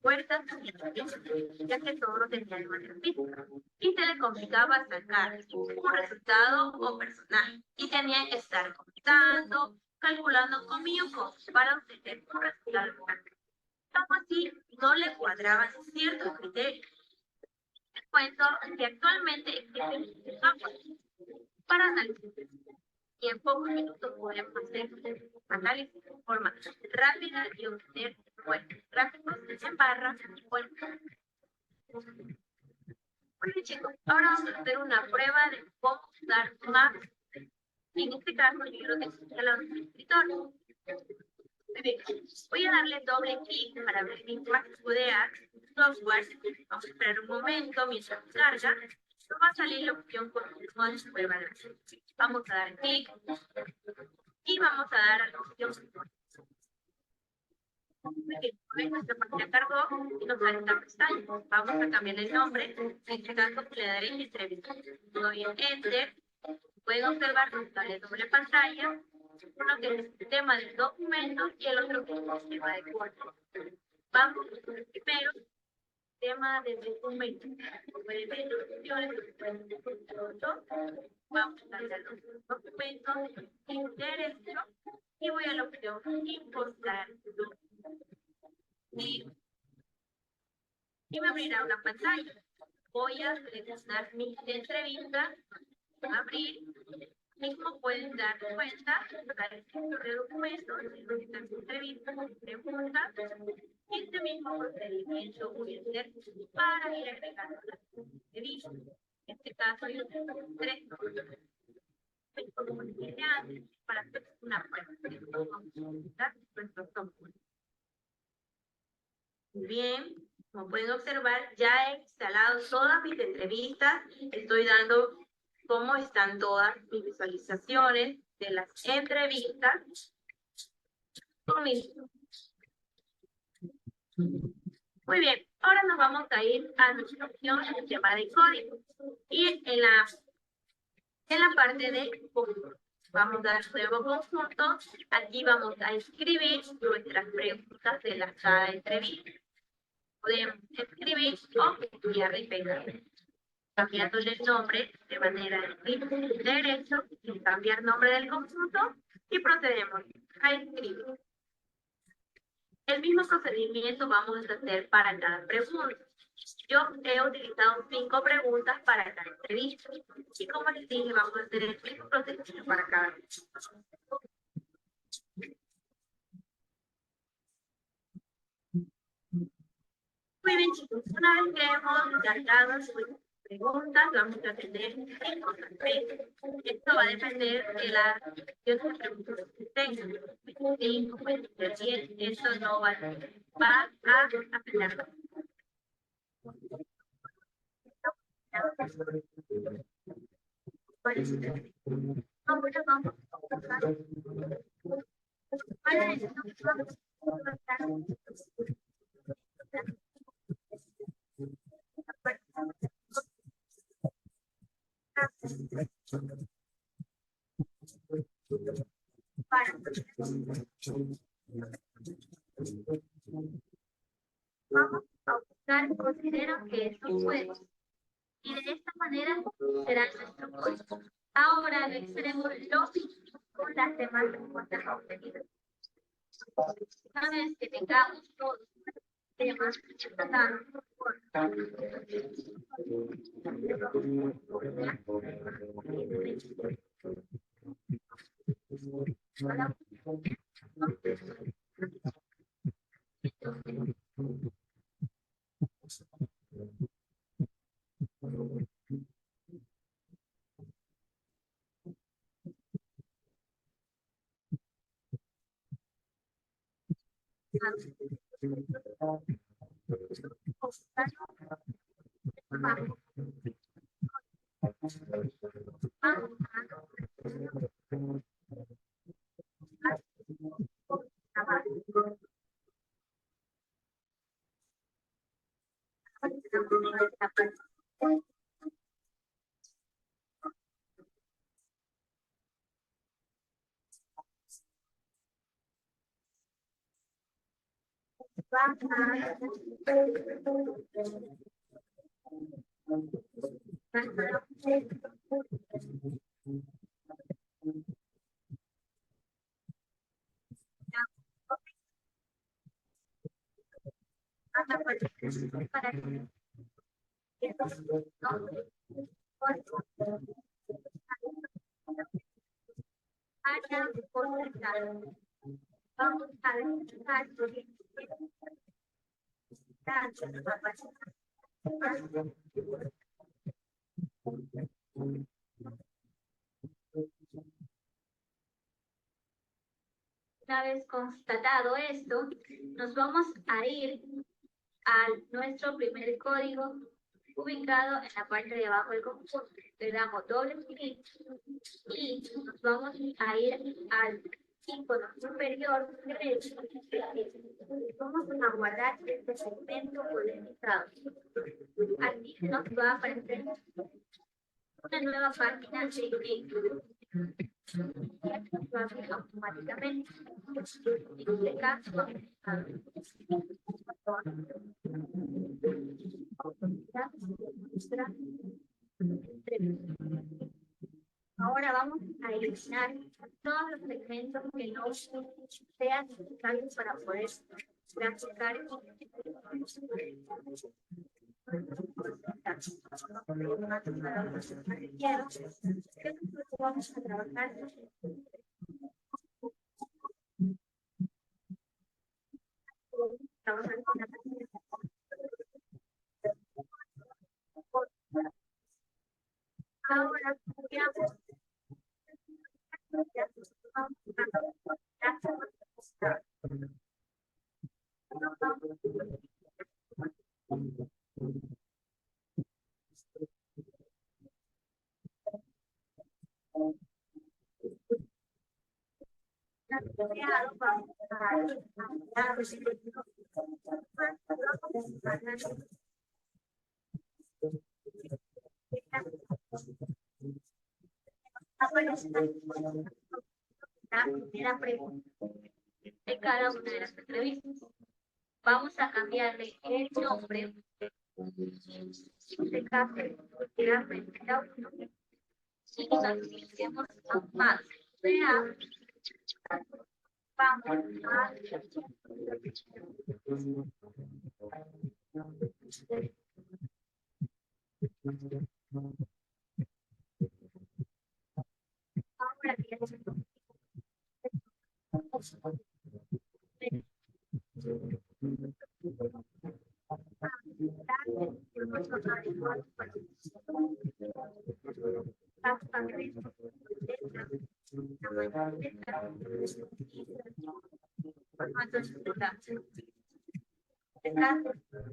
Speaker 2: fuerzas y ya que todo lo tenía de manera física. Y se le complicaba sacar un resultado o personaje. Y tenía que estar contando, calculando con para obtener un resultado. Como así no le cuadraban ciertos criterios. Les cuento que actualmente existen software para análisis y en pocos minutos podemos hacer análisis de forma rápida y obtener gráficos en barras y cuentas. Bueno chicos, ahora vamos a hacer una prueba de cómo usar Maps. En este caso yo lo tengo instalado en mi escritorio. Voy a darle doble clic para abrir mi Mac software. Vamos a esperar un momento mientras carga. Nos va a salir la opción con modo prueba de acceso. Vamos a dar clic y vamos a dar a la opción. Nuestra página cargó y nos sale esta pestaña. Vamos a cambiar el nombre. En este caso le daré entrevista. Doy en Enter. Pueden observar que sale doble pantalla. Uno que es el sistema de documentos y el otro que es el sistema de cuadros. Vamos primero, tema de documentos. Pueden ver las opciones, vamos a darle a los documentos, derecho, y voy a la opción importar y me abrirá una pantalla. Voy a seleccionar mi entrevista, abrir. Mismo pueden dar cuenta, dar el título de documento, solicitar su entrevista, preguntas, y este mismo procedimiento voy a hacer para ir agregando las entrevistas. En este caso, yo tengo 3 documentos para hacer una prueba. Vamos a utilizar nuestros documentos. Bien, como pueden observar, ya he instalado todas mis entrevistas. Estoy dando cómo están todas mis visualizaciones de las entrevistas. Muy bien, ahora nos vamos a ir a nuestra opción en el tema de código. Y en la parte de conjunto, vamos a dar nuevo conjunto. Aquí vamos a escribir nuestras preguntas de la cada entrevista. Podemos escribir o copiar y pegar, cambiándole el nombre de manera de derecho, sin cambiar nombre del conjunto, y procedemos a escribir. El mismo procedimiento vamos a hacer para cada pregunta. Yo he utilizado 5 preguntas para cada entrevista. Y como les dije, vamos a hacer el mismo procedimiento para cada pregunta. Muy bien, chicos. Una vez que hemos cargado las preguntas, vamos a tener en concreto. Esto va a depender de la acción de preguntas que tengan. Esto no va a afectar. Vamos a buscar, considero que es un juego. Y de esta manera será nuestro código. Ahora lo extremo lógico con las demás respuestas obtenidas. Una vez que tengamos todos los temas tratados por
Speaker 3: Una vez constatado esto, nos vamos a ir a nuestro primer código ubicado en la parte de abajo del conjunto. Le damos doble clic y nos vamos a ir al icono superior derecho. Vamos a guardar este segmento codificado. Aquí nos va a aparecer una nueva página de inicio. Automáticamente. En este caso, ahora vamos a eliminar todos los segmentos que no sean necesarios para poder graficar. Vamos a trabajar con la ahora la primera pregunta de cada una de las entrevistas. Vamos a cambiarle el nombre. En este caso, será primera uno. Y nos asociamos a más. Vea, vamos a ahora que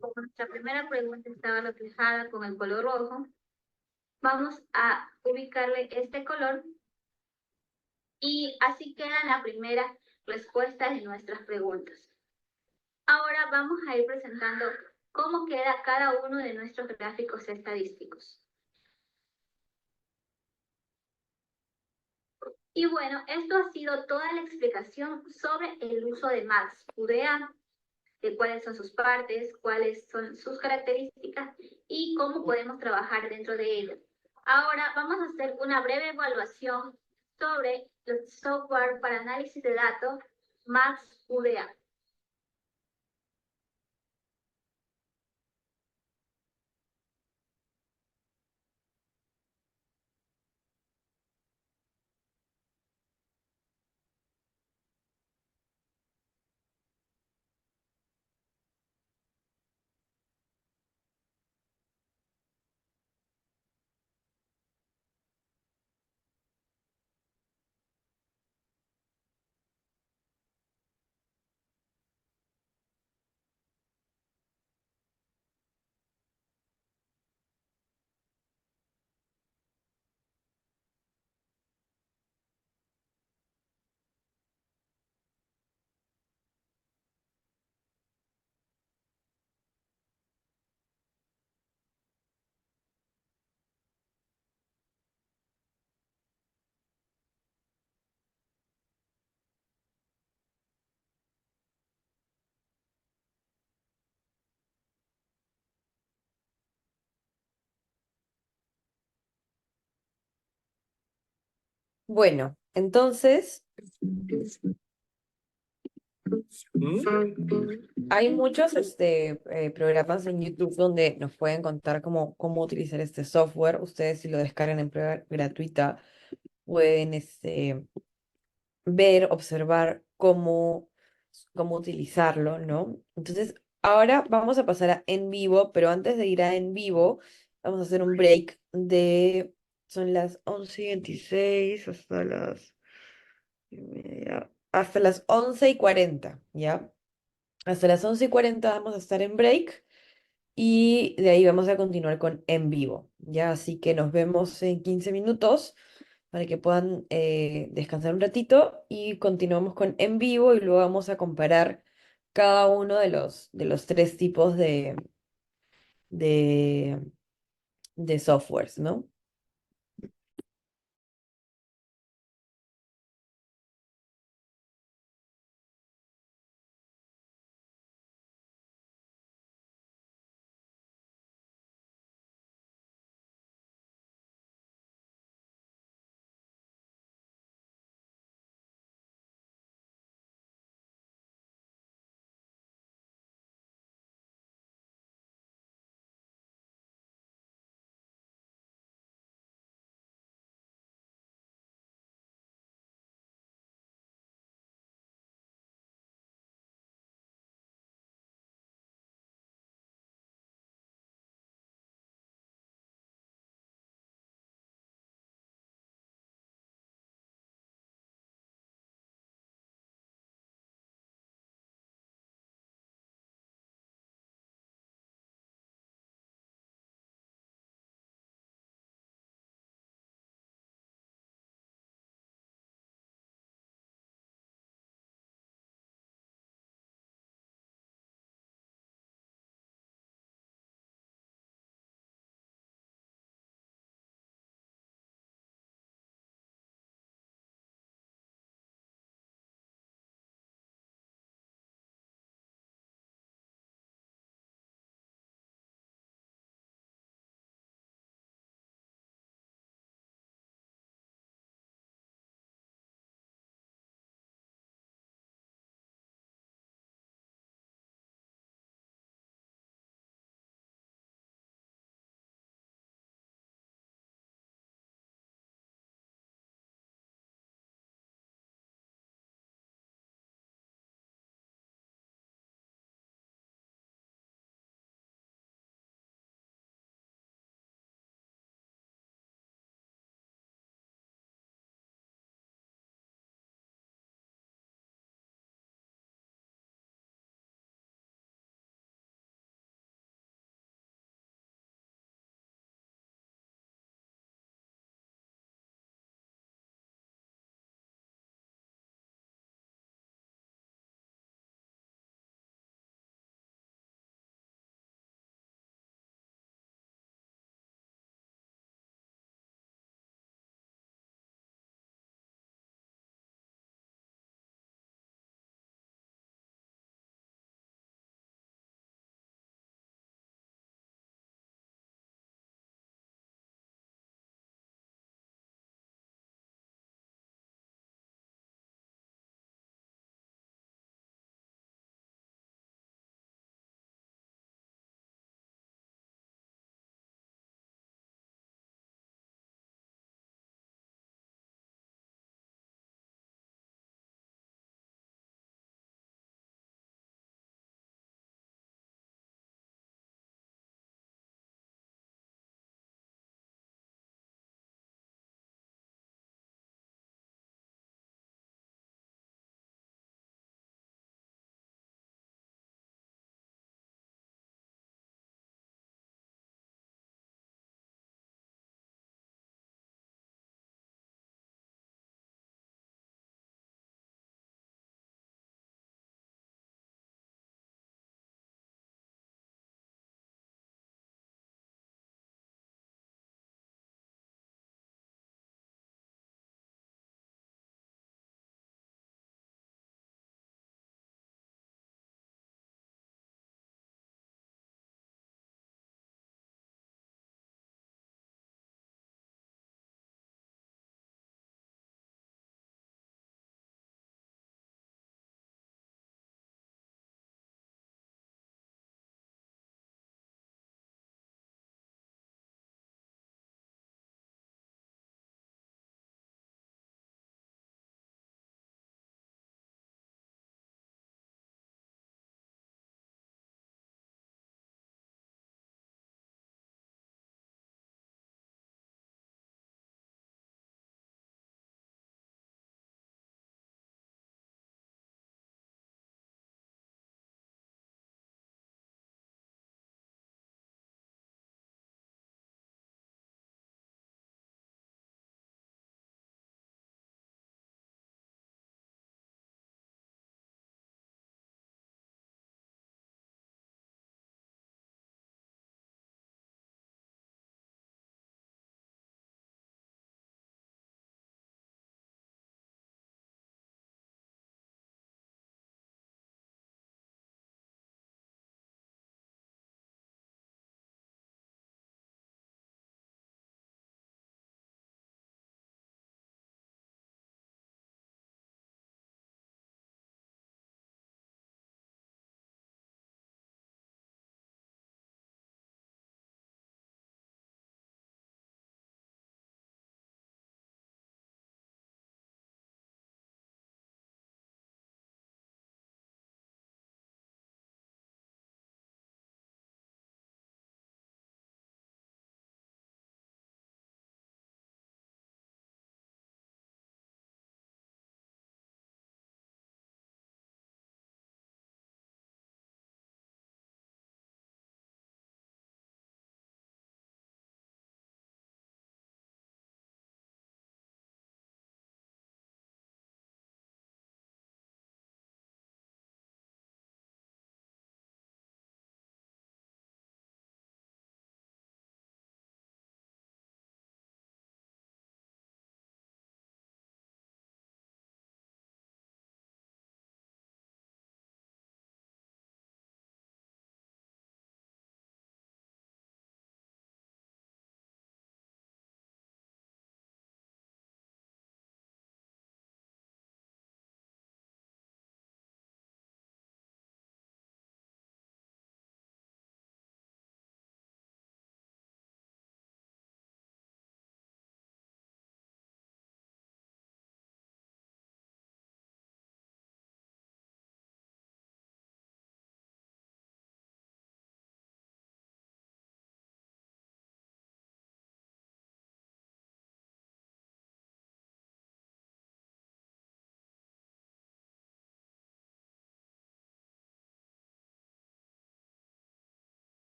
Speaker 3: como nuestra primera pregunta estaba reflejada con el color rojo, vamos a ubicarle este color y así queda la primera respuesta de nuestras preguntas. Ahora vamos a ir presentando cómo queda cada uno de nuestros gráficos estadísticos. Y bueno, esto ha sido toda la explicación sobre el uso de Max UDA, de cuáles son sus partes, cuáles son sus características y cómo podemos trabajar dentro de ello. Ahora vamos a hacer una breve evaluación sobre el software para análisis de datos Max UDA.
Speaker 1: Bueno, entonces hay muchos programas en YouTube donde nos pueden contar cómo utilizar este software. Ustedes si lo descargan en prueba gratuita pueden ver, observar cómo utilizarlo, ¿no? Entonces, ahora vamos a pasar a en vivo, pero antes de ir a en vivo, vamos a hacer un break son las 11:26 hasta las 11:40, ¿ya? Hasta las 11:40 vamos a estar en break y de ahí vamos a continuar con en vivo, ¿ya? Así que nos vemos en 15 minutos para que puedan descansar un ratito y continuamos con en vivo y luego vamos a comparar cada uno de los tres tipos de, de softwares, ¿no?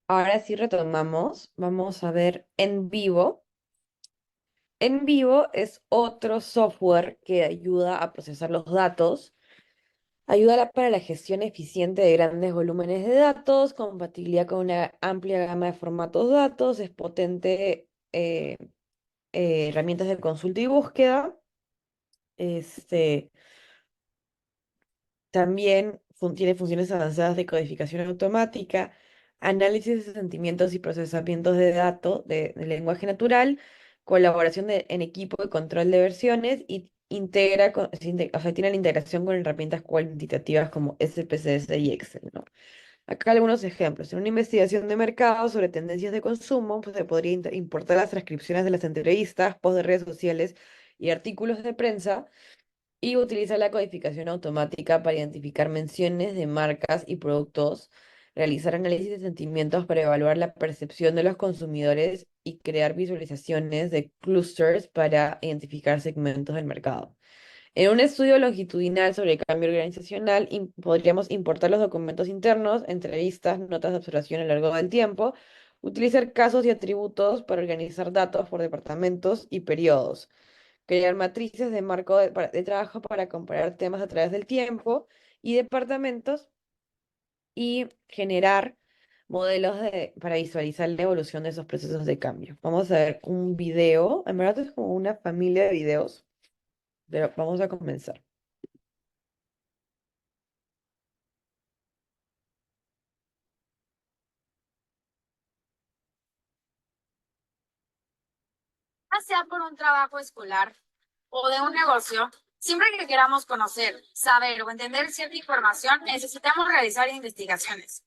Speaker 1: Ahora sí retomamos. Vamos a ver en vivo. En vivo es otro software que ayuda a procesar los datos. Para la gestión eficiente de grandes volúmenes de datos, compatibilidad con una amplia gama de formatos datos, es potente herramientas de consulta y búsqueda. Este, También tiene funciones avanzadas de codificación automática, análisis de sentimientos y procesamientos de datos de lenguaje natural, colaboración en equipo y control de versiones y o sea, tiene la integración con herramientas cuantitativas como SPSS y Excel, ¿no? Acá algunos ejemplos. En una investigación de mercado sobre tendencias de consumo, pues se podría importar las transcripciones de las entrevistas, posts de redes sociales y artículos de prensa y utiliza la codificación automática para identificar menciones de marcas y productos, realizar análisis de sentimientos para evaluar la percepción de los consumidores y crear visualizaciones de clusters para identificar segmentos del mercado. En un estudio longitudinal sobre el cambio organizacional, podríamos importar los documentos internos, entrevistas, notas de observación a lo largo del tiempo, utilizar casos y atributos para organizar datos por departamentos y periodos, crear matrices de marco de trabajo para comparar temas a través del tiempo y departamentos y generar modelos para visualizar la evolución de esos procesos de cambio. Vamos a ver un video, en verdad es como una familia de videos, pero vamos a comenzar.
Speaker 4: Ya sea por un trabajo escolar o de un negocio, siempre que queramos conocer, saber o entender cierta información, necesitamos realizar investigaciones.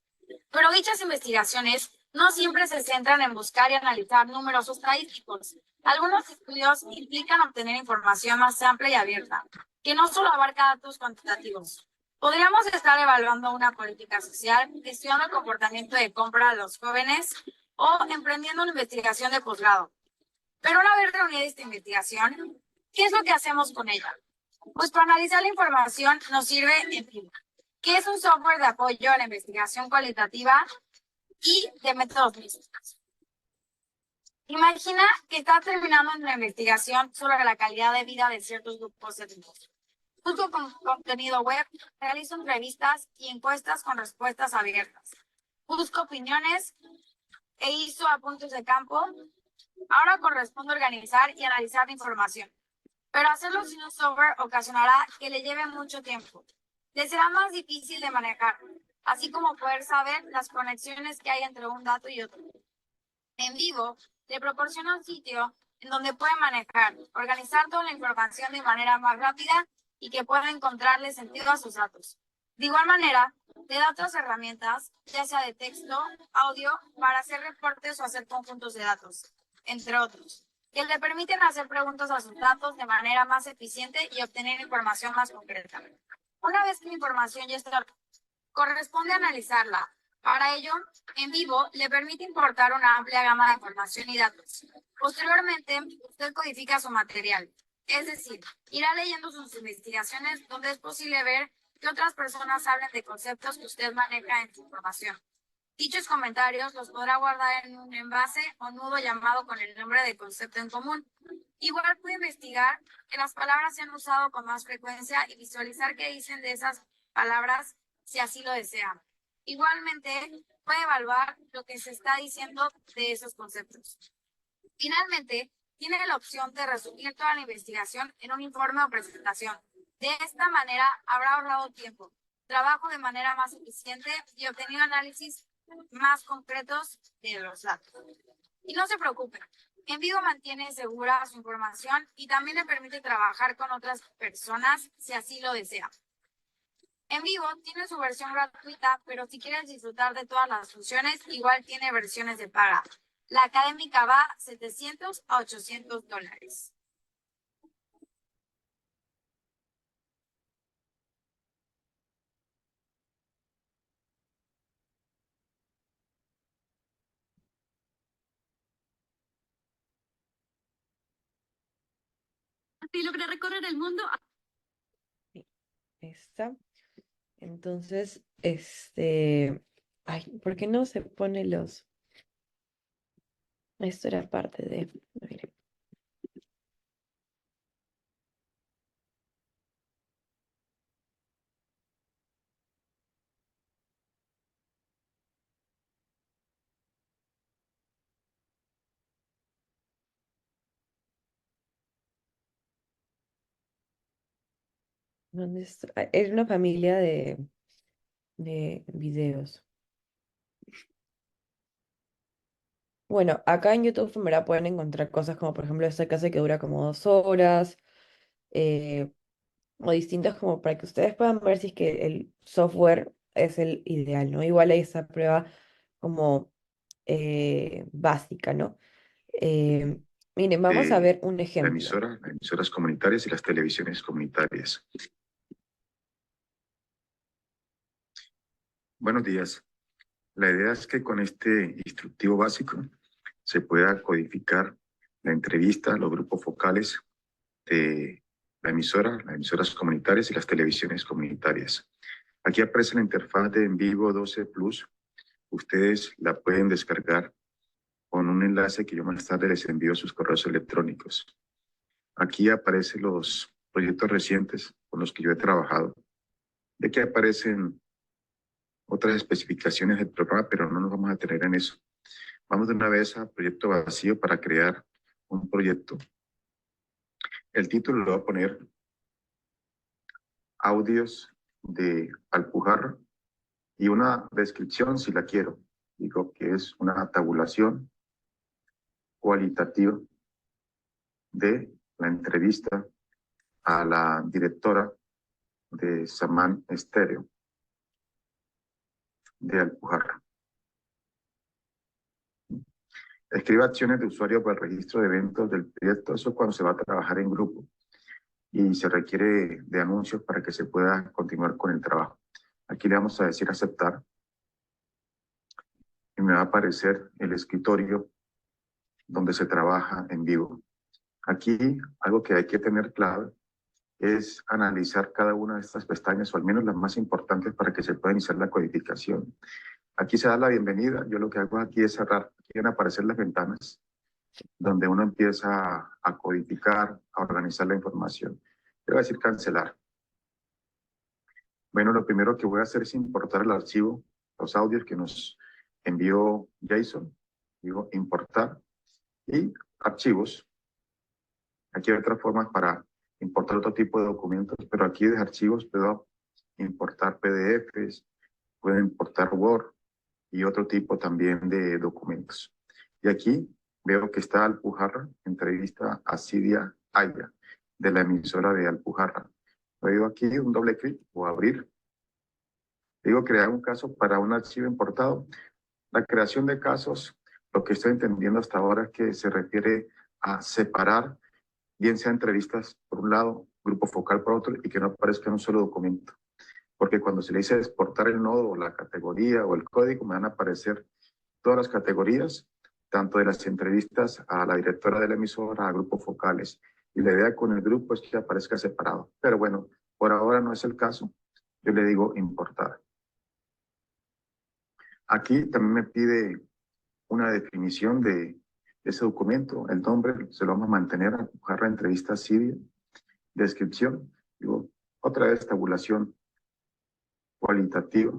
Speaker 4: Pero dichas investigaciones no siempre se centran en buscar y analizar números estadísticos. Algunos estudios implican obtener información más amplia y abierta, que no solo abarca datos cuantitativos. Podríamos estar evaluando una política social, gestionando el comportamiento de compra de los jóvenes o emprendiendo una investigación de posgrado. Pero una vez reunida esta investigación, ¿qué es lo que hacemos con ella? Pues para analizar la información nos sirve Empirica, que es un software de apoyo a la investigación cualitativa y de métodos místicos. Imagina que estás terminando una investigación sobre la calidad de vida de ciertos grupos étnicos. Busco contenido web, realizo entrevistas y encuestas con respuestas abiertas. Busco opiniones e hizo apuntes de campo. Ahora corresponde organizar y analizar la información, pero hacerlo sin un software ocasionará que le lleve mucho tiempo. Le será más difícil de manejar, así como poder saber las conexiones que hay entre un dato y otro. En vivo, le proporciona un sitio en donde puede manejar, organizar toda la información de manera más rápida y que pueda encontrarle sentido a sus datos. De igual manera, le da otras herramientas, ya sea de texto, audio, para hacer reportes o hacer conjuntos de datos, entre otros, que le permiten hacer preguntas a sus datos de manera más eficiente y obtener información más concreta. Una vez que la información ya está, corresponde analizarla. Para ello, en vivo le permite importar una amplia gama de información y datos. Posteriormente, usted codifica su material, es decir, irá leyendo sus investigaciones donde es posible ver que otras personas hablen de conceptos que usted maneja en su información. Dichos comentarios los podrá guardar en un envase o nudo llamado con el nombre de concepto en común. Igual puede investigar que las palabras se han usado con más frecuencia y visualizar qué dicen de esas palabras si así lo desean. Igualmente, puede evaluar lo que se está diciendo de esos conceptos. Finalmente, tiene la opción de resumir toda la investigación en un informe o presentación. De esta manera, habrá ahorrado tiempo, trabajo de manera más eficiente y obtenido análisis más concretos de los datos. Y no se preocupen, en vivo mantiene segura su información y también le permite trabajar con otras personas si así lo desea. En vivo tiene su versión gratuita, pero si quieres disfrutar de todas las funciones, igual tiene versiones de paga. La académica va $700 a $800.
Speaker 2: Y logré recorrer el mundo.
Speaker 1: Sí, está. Entonces, ay, ¿por qué no se pone los? Esto era parte de... Mire. ¿Dónde está? Ah, era una familia de videos. Bueno, acá en YouTube ¿verdad? Pueden encontrar cosas como, por ejemplo, esta clase que dura como 2 horas, eh, o distintos como para que ustedes puedan ver si es que el software es el ideal, ¿no? Igual hay esa prueba como básica, ¿no? Eh, Miren, vamos a
Speaker 5: De
Speaker 1: ver un
Speaker 5: la
Speaker 1: ejemplo.
Speaker 5: emisora, las emisoras comunitarias y las televisiones comunitarias. Buenos días. La idea es que con este instructivo básico se pueda codificar la entrevista, los grupos focales de la emisora, las emisoras comunitarias y las televisiones comunitarias. Aquí aparece la interfaz de En Vivo 12 Plus. Ustedes la pueden descargar con un enlace que yo más tarde les envío a sus correos electrónicos. Aquí aparecen los proyectos recientes con los que yo he trabajado. Y aquí aparecen otras especificaciones del programa, pero no nos vamos a tener en eso. Vamos de una vez a proyecto vacío para crear un proyecto. El título lo voy a poner Audios de Alpujarra y una descripción si la quiero. Digo que es una tabulación cualitativa de la entrevista a la directora de Samán Estéreo de Alpujarra. Escriba acciones de usuario para el registro de eventos del proyecto. Eso cuando se va a trabajar en grupo y se requiere de anuncios para que se pueda continuar con el trabajo. Aquí le vamos a decir aceptar y me va a aparecer el escritorio donde se trabaja en vivo. Aquí algo que hay que tener claro es analizar cada una de estas pestañas, o al menos las más importantes para que se pueda iniciar la codificación. Aquí se da la bienvenida. Yo lo que hago aquí es cerrar. Aquí van a aparecer las ventanas donde uno empieza a codificar, a organizar la información. Le voy a decir cancelar. Bueno, lo primero que voy a hacer es importar el archivo, los audios que nos envió Jason. Digo importar y archivos. Aquí hay otras formas para importar otro tipo de documentos, pero aquí de archivos puedo importar PDFs, puedo importar Word y otro tipo también de documentos. Y aquí veo que está Alpujarra, entrevista a Cidia Aya, de la emisora de Alpujarra. Le doy aquí un doble clic o abrir. Digo crear un caso para un archivo importado. La creación de casos, lo que estoy entendiendo hasta ahora es que se refiere a separar, bien sea entrevistas por un lado, grupo focal por otro, y que no aparezca en un solo documento. Porque cuando se le dice exportar el nodo o la categoría o el código, me van a aparecer todas las categorías, tanto de las entrevistas a la directora de la emisora, a grupos focales. Y la idea con el grupo es que aparezca separado. Pero bueno, por ahora no es el caso. Yo le digo importar. Aquí también me pide una definición de ese documento. El nombre se lo vamos a mantener, a buscar la entrevista CIDIA. Descripción, digo, otra vez tabulación cualitativa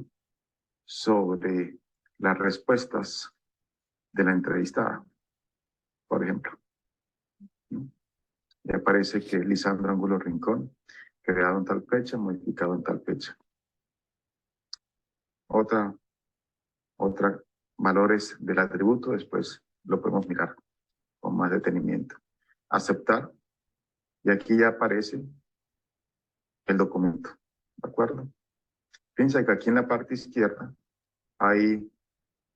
Speaker 5: sobre las respuestas de la entrevistada, por ejemplo. Y aparece que es Lisandro Ángulo Rincón, creado en tal fecha, modificado en tal fecha. Otra valores del atributo, después lo podemos mirar con más detenimiento. Aceptar, y aquí ya aparece el documento, ¿de acuerdo? Piensa que aquí en la parte izquierda hay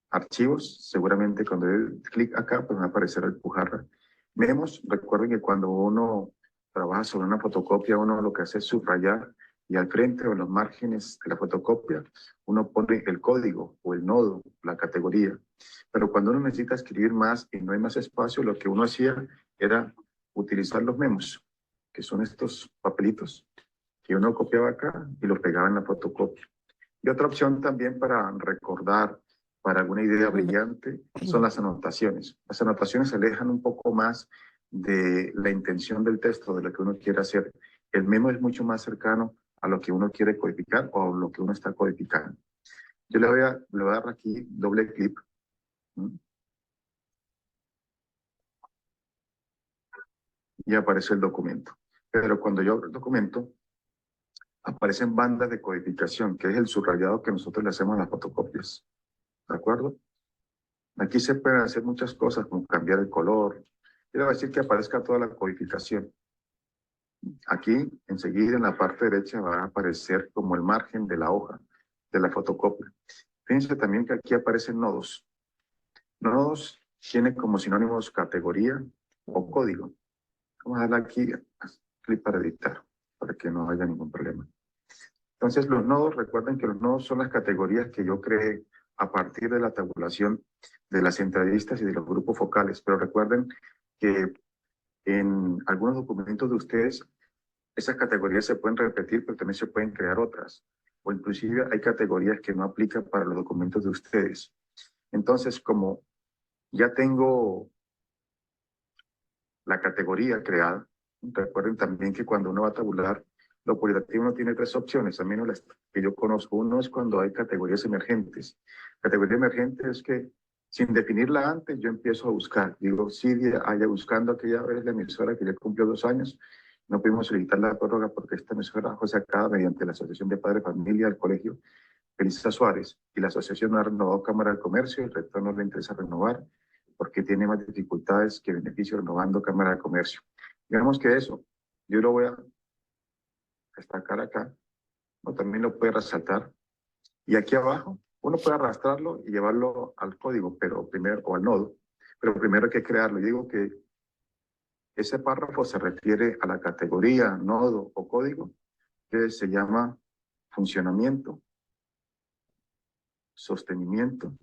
Speaker 5: archivos, seguramente cuando doy clic acá, pues va a aparecer Alpujarra. Vemos, recuerden que cuando uno trabaja sobre una fotocopia, uno lo que hace es subrayar y al frente o en los márgenes de la fotocopia, uno pone el código o el nodo, la categoría. Pero cuando uno necesita escribir más y no hay más espacio, lo que uno hacía era utilizar los memos, que son estos papelitos que uno copiaba acá y lo pegaba en la fotocopia. Y otra opción también para recordar para alguna idea brillante son las anotaciones. Las anotaciones se alejan un poco más de la intención del texto, de lo que uno quiere hacer. El memo es mucho más cercano a lo que uno quiere codificar o lo que uno está codificando. Yo le voy a dar aquí doble clic. Y aparece el documento. Pero cuando yo abro el documento, aparecen bandas de codificación, que es el subrayado que nosotros le hacemos a las fotocopias. ¿De acuerdo? Aquí se pueden hacer muchas cosas, como cambiar el color. Y le voy a decir que aparezca toda la codificación. Aquí, enseguida, en la parte derecha, va a aparecer como el margen de la hoja de la fotocopia. Fíjense también que aquí aparecen nodos. Nodos tiene como sinónimos categoría o código. Vamos a darle aquí clic para editar, para que no haya ningún problema. Entonces, los nodos, recuerden que los nodos son las categorías que yo creé a partir de la tabulación de las entrevistas y de los grupos focales. Pero recuerden que en algunos documentos de ustedes, esas categorías se pueden repetir, pero también se pueden crear otras. O inclusive hay categorías que no aplican para los documentos de ustedes. Entonces, como ya tengo la categoría creada, recuerden también que cuando uno va a tabular, lo cualitativo no tiene tres opciones, al menos las que yo conozco. Uno es cuando hay categorías emergentes. Categoría emergente es que sin definirla antes, yo empiezo a buscar. Digo, sí, haya buscando aquella vez la emisora que ya cumplió 2 años. No pudimos solicitar la prórroga porque esta emisora fue sacada mediante la Asociación de Padres de Familia del Colegio Felisa Suárez y la asociación no ha renovado Cámara de Comercio, el rector no le interesa renovar porque tiene más dificultades que beneficio renovando Cámara de Comercio. Digamos que eso, yo lo voy a destacar acá, o también lo puede resaltar, y aquí abajo uno puede arrastrarlo y llevarlo al código, pero primero, o al nodo, pero primero hay que crearlo. Yo digo que ese párrafo se refiere a la categoría, nodo o código, que se llama funcionamiento, sostenimiento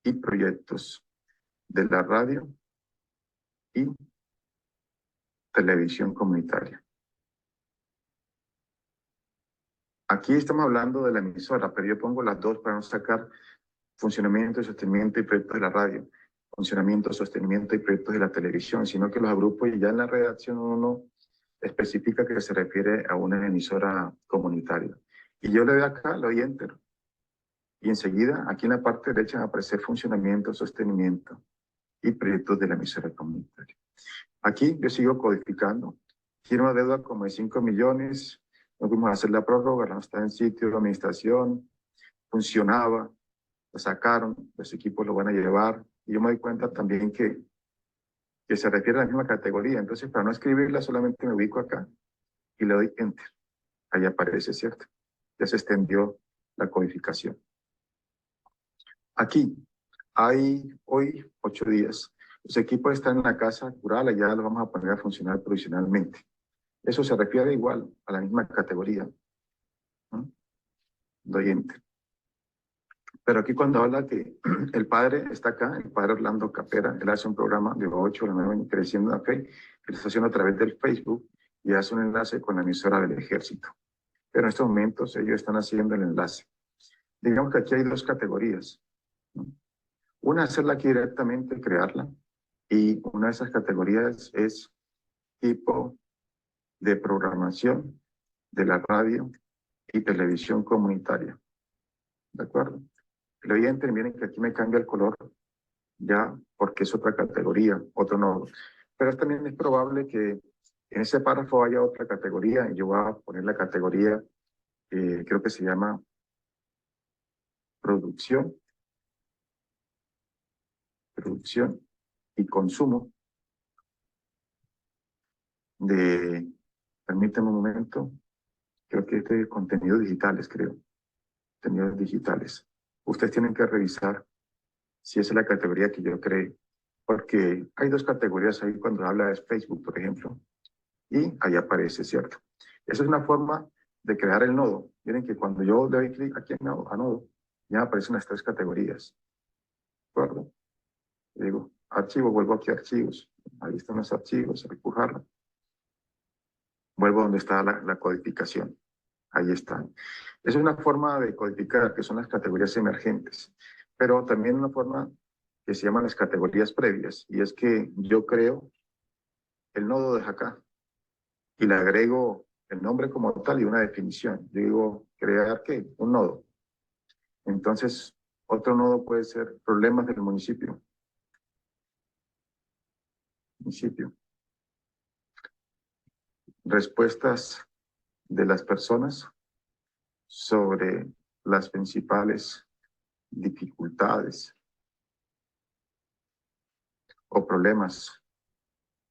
Speaker 5: y proyectos de la radio y televisión comunitaria. Aquí estamos hablando de la emisora, pero yo pongo las dos para no sacar funcionamiento, sostenimiento y proyectos de la radio, funcionamiento, sostenimiento y proyectos de la televisión, sino que los agrupo y ya en la redacción uno especifica que se refiere a una emisora comunitaria. Y yo le doy acá, le doy enter. Y enseguida, aquí en la parte derecha va a aparecer funcionamiento, sostenimiento y proyectos de la emisora comunitaria. Aquí yo sigo codificando. Quiero una deuda como de 5 millones. No fuimos a hacer la prórroga, no está en sitio de administración. Funcionaba, lo sacaron, los equipos lo van a llevar. Y yo me doy cuenta también que se refiere a la misma categoría. Entonces, para no escribirla, solamente me ubico acá y le doy enter. Ahí aparece, ¿cierto? Ya se extendió la codificación. Aquí hay hoy 8 días. Los equipos están en la casa rural, allá los vamos a poner a funcionar provisionalmente. Eso se refiere igual a la misma categoría. ¿No? Doy enter. Pero aquí cuando habla que el padre está acá, el padre Orlando Capera, él hace un programa de 8 a las 9 Creciendo la Fe, que lo está haciendo a través del Facebook y hace un enlace con la emisora del Ejército. Pero en estos momentos ellos están haciendo el enlace. Digamos que aquí hay 2 categorías. ¿No? Una, hacerla aquí directamente, crearla. Y una de esas categorías es tipo de programación de la radio y televisión comunitaria. ¿De acuerdo? Le doy enter, miren que aquí me cambia el color ya porque es otra categoría, otro nodo. Pero también es probable que en ese párrafo haya otra categoría y yo voy a poner la categoría, creo que se llama producción y consumo de, permítame un momento, creo que este contenidos digitales, contenidos digitales. Ustedes tienen que revisar si esa es la categoría que yo creé, porque hay 2 categorías ahí cuando habla de Facebook, por ejemplo, y ahí aparece, ¿cierto? Esa es una forma de crear el nodo. Miren que cuando yo le doy clic aquí a nodo, ya aparecen las 3 categorías. ¿De acuerdo? Digo, archivo, vuelvo aquí a archivos. Ahí están los archivos, a empujarlo. Vuelvo donde está la codificación. Ahí está. Es una forma de codificar, que son las categorías emergentes. Pero también una forma que se llaman las categorías previas, y es que yo creo el nodo de acá y le agrego el nombre como tal y una definición. Yo digo, crear ¿qué? Un nodo. Entonces, otro nodo puede ser problemas del municipio. Respuestas de las personas sobre las principales dificultades o problemas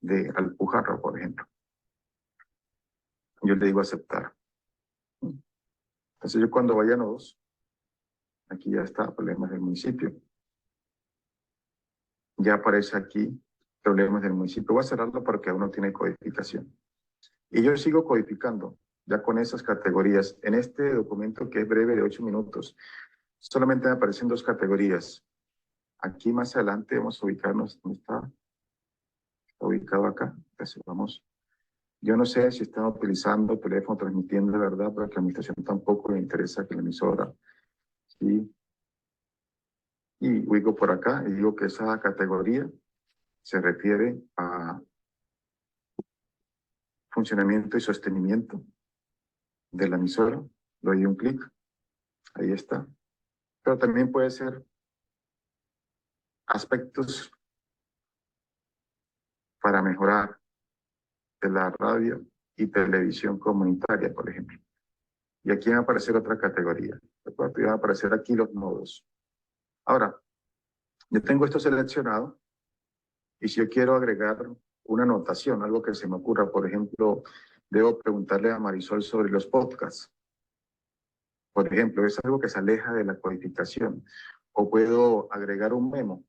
Speaker 5: de Alpujarra, por ejemplo. Yo le digo aceptar. Entonces yo cuando vaya a nodos, aquí ya está, problemas del municipio. Ya aparece aquí problemas del municipio. Voy a cerrarlo porque aún no tiene codificación. Y yo sigo codificando ya con esas categorías. En este documento que es breve de 8 minutos, solamente me aparecen 2 categorías. Aquí más adelante vamos a ubicarnos, ¿dónde está? Está ubicado acá. Entonces vamos. Yo no sé si están utilizando teléfono transmitiendo de verdad, porque a la administración tampoco le interesa que la emisora. ¿Sí? Y ubico por acá y digo que esa categoría se refiere a funcionamiento y sostenimiento de la emisora. Le doy un clic, ahí está. Pero también puede ser aspectos para mejorar de la radio y televisión comunitaria, por ejemplo. Y aquí va a aparecer otra categoría. ¿De acuerdo? Y van a aparecer aquí los nodos. Ahora, yo tengo esto seleccionado y si yo quiero agregar una anotación, algo que se me ocurra, por ejemplo, debo preguntarle a Marisol sobre los podcasts. Por ejemplo, es algo que se aleja de la codificación. O puedo agregar un memo.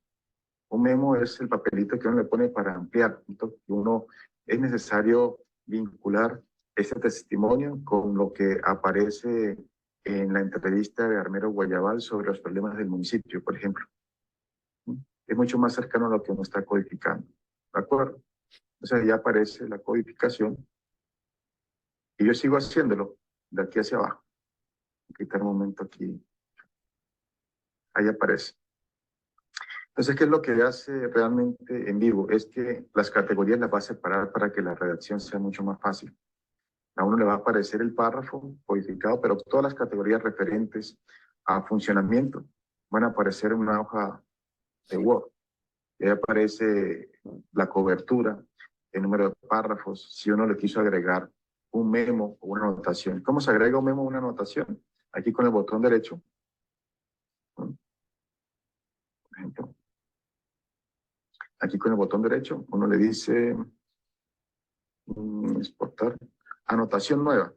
Speaker 5: Un memo es el papelito que uno le pone para ampliar. Entonces, es necesario vincular ese testimonio con lo que aparece en la entrevista de Armero Guayabal sobre los problemas del municipio, por ejemplo. Es mucho más cercano a lo que uno está codificando. ¿De acuerdo? O sea, ya aparece la codificación y yo sigo haciéndolo de aquí hacia abajo. Voy a quitar un momento aquí. Ahí aparece. Entonces, ¿qué es lo que hace realmente en vivo? Es que las categorías las va a separar para que la redacción sea mucho más fácil. A uno le va a aparecer el párrafo codificado, pero todas las categorías referentes a funcionamiento van a aparecer en una hoja de Word. Ahí aparece la cobertura, el número de párrafos, si uno le quiso agregar un memo o una anotación. ¿Cómo se agrega un memo o una anotación? Aquí con el botón derecho, por ejemplo. Aquí con el botón derecho, uno le dice exportar, anotación nueva,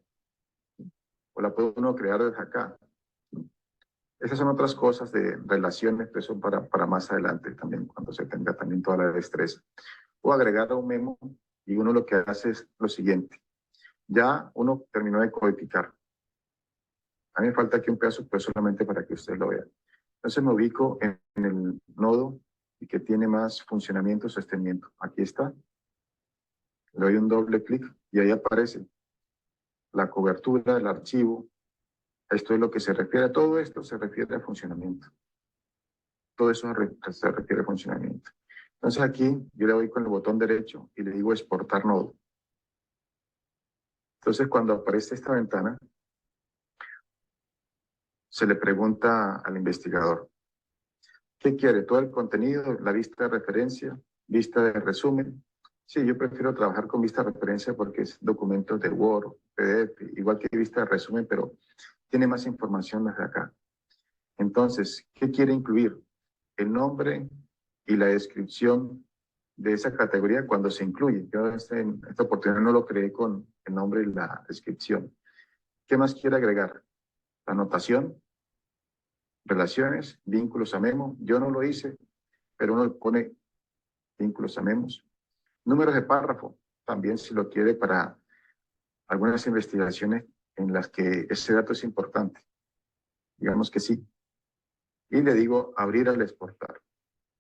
Speaker 5: o la puede uno crear desde acá. Esas son otras cosas de relaciones que son para más adelante también, cuando se tenga también toda la destreza. O agregar a un memo y uno lo que hace es lo siguiente. Ya uno terminó de codificar. A mí me falta aquí un pedazo, pues solamente para que ustedes lo vean. Entonces me ubico en el nodo y que tiene más funcionamiento y sostenimiento. Aquí está. Le doy un doble clic y ahí aparece la cobertura del archivo. Esto es lo que se refiere a todo esto, se refiere a funcionamiento. Todo eso se refiere a funcionamiento. Entonces aquí yo le doy con el botón derecho y le digo exportar nodo. Entonces cuando aparece esta ventana, se le pregunta al investigador, ¿qué quiere? ¿Todo el contenido, la vista de referencia, vista de resumen? Sí, yo prefiero trabajar con vista de referencia porque es documentos de Word, PDF, igual que vista de resumen, pero tiene más información desde acá. Entonces, ¿qué quiere incluir? El nombre y la descripción de esa categoría cuando se incluye. Yo en esta oportunidad no lo creé con el nombre y la descripción. ¿Qué más quiere agregar? Anotación, relaciones, vínculos a memo. Yo no lo hice, pero uno pone vínculos a memos. Números de párrafo, también si lo quiere para algunas investigaciones en las que ese dato es importante. Digamos que sí. Y le digo abrir al exportar.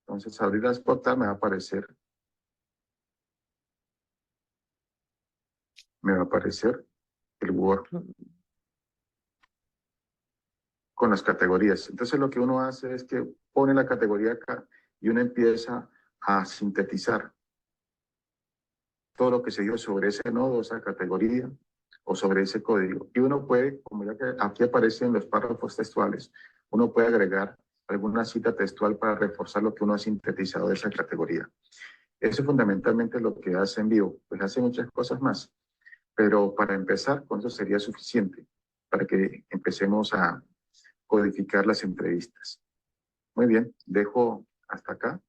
Speaker 5: Entonces, abrir al exportar me va a aparecer el Word. con las categorías. Entonces lo que uno hace es que pone la categoría acá y uno empieza a sintetizar todo lo que se dio sobre ese nodo, esa categoría o sobre ese código. Y uno puede, como ya que aquí aparecen los párrafos textuales, uno puede agregar alguna cita textual para reforzar lo que uno ha sintetizado de esa categoría. Eso fundamentalmente es lo que hace en vivo. Pues hace muchas cosas más, pero para empezar, con eso sería suficiente para que empecemos a codificar las entrevistas. Muy bien, dejo hasta acá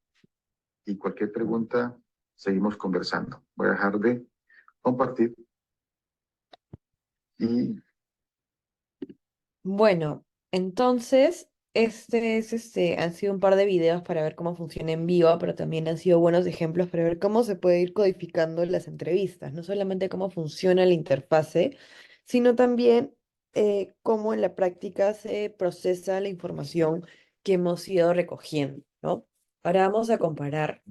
Speaker 5: y cualquier pregunta seguimos conversando. Voy a dejar de compartir y
Speaker 1: Bueno, entonces, han sido un par de videos para ver cómo funciona en vivo, pero también han sido buenos ejemplos para ver cómo se puede ir codificando las entrevistas, no solamente cómo funciona la interfase, sino también cómo en la práctica se procesa la información que hemos ido recogiendo, ¿no? Ahora vamos a comparar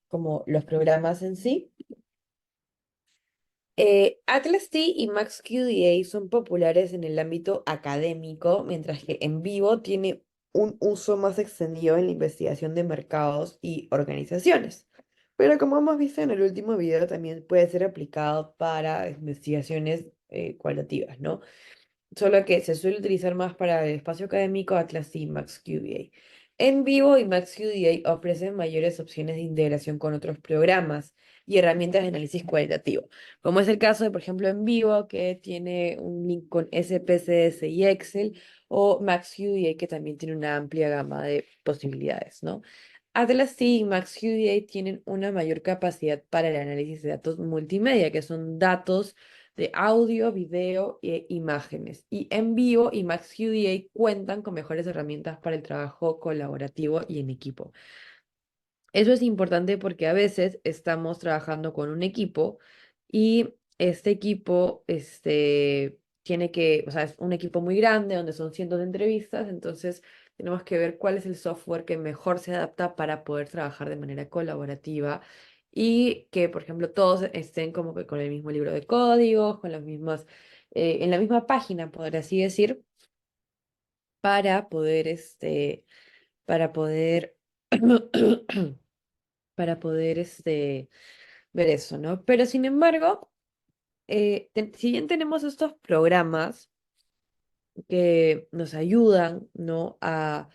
Speaker 1: como los programas en sí. Atlas T y MaxQDA son populares en el ámbito académico, mientras que en vivo tiene un uso más extendido en la investigación de mercados y organizaciones. Pero como hemos visto en el último video, también puede ser aplicado para investigaciones cualitativas, ¿no? Solo que se suele utilizar más para el espacio académico Atlas y MaxQDA. En vivo y MaxQDA ofrecen mayores opciones de integración con otros programas y herramientas de análisis cualitativo, como es el caso de, por ejemplo, En Vivo, que tiene un link con SPSS y Excel, o MaxQDA, que también tiene una amplia gama de posibilidades, ¿no? Atlas T y MaxQDA tienen una mayor capacidad para el análisis de datos multimedia, que son datos de audio, video e imágenes. Y En Vivo y MaxQDA cuentan con mejores herramientas para el trabajo colaborativo y en equipo. Eso es importante porque a veces estamos trabajando con un equipo y este equipo tiene que, o sea, es un equipo muy grande donde son cientos de entrevistas, entonces tenemos que ver cuál es el software que mejor se adapta para poder trabajar de manera colaborativa y que, por ejemplo, todos estén como que con el mismo libro de códigos, con las mismas, en la misma página, por así decir, para poder, para poder para poder ver eso, ¿no? Pero sin embargo, si bien tenemos estos programas que nos ayudan, ¿no? A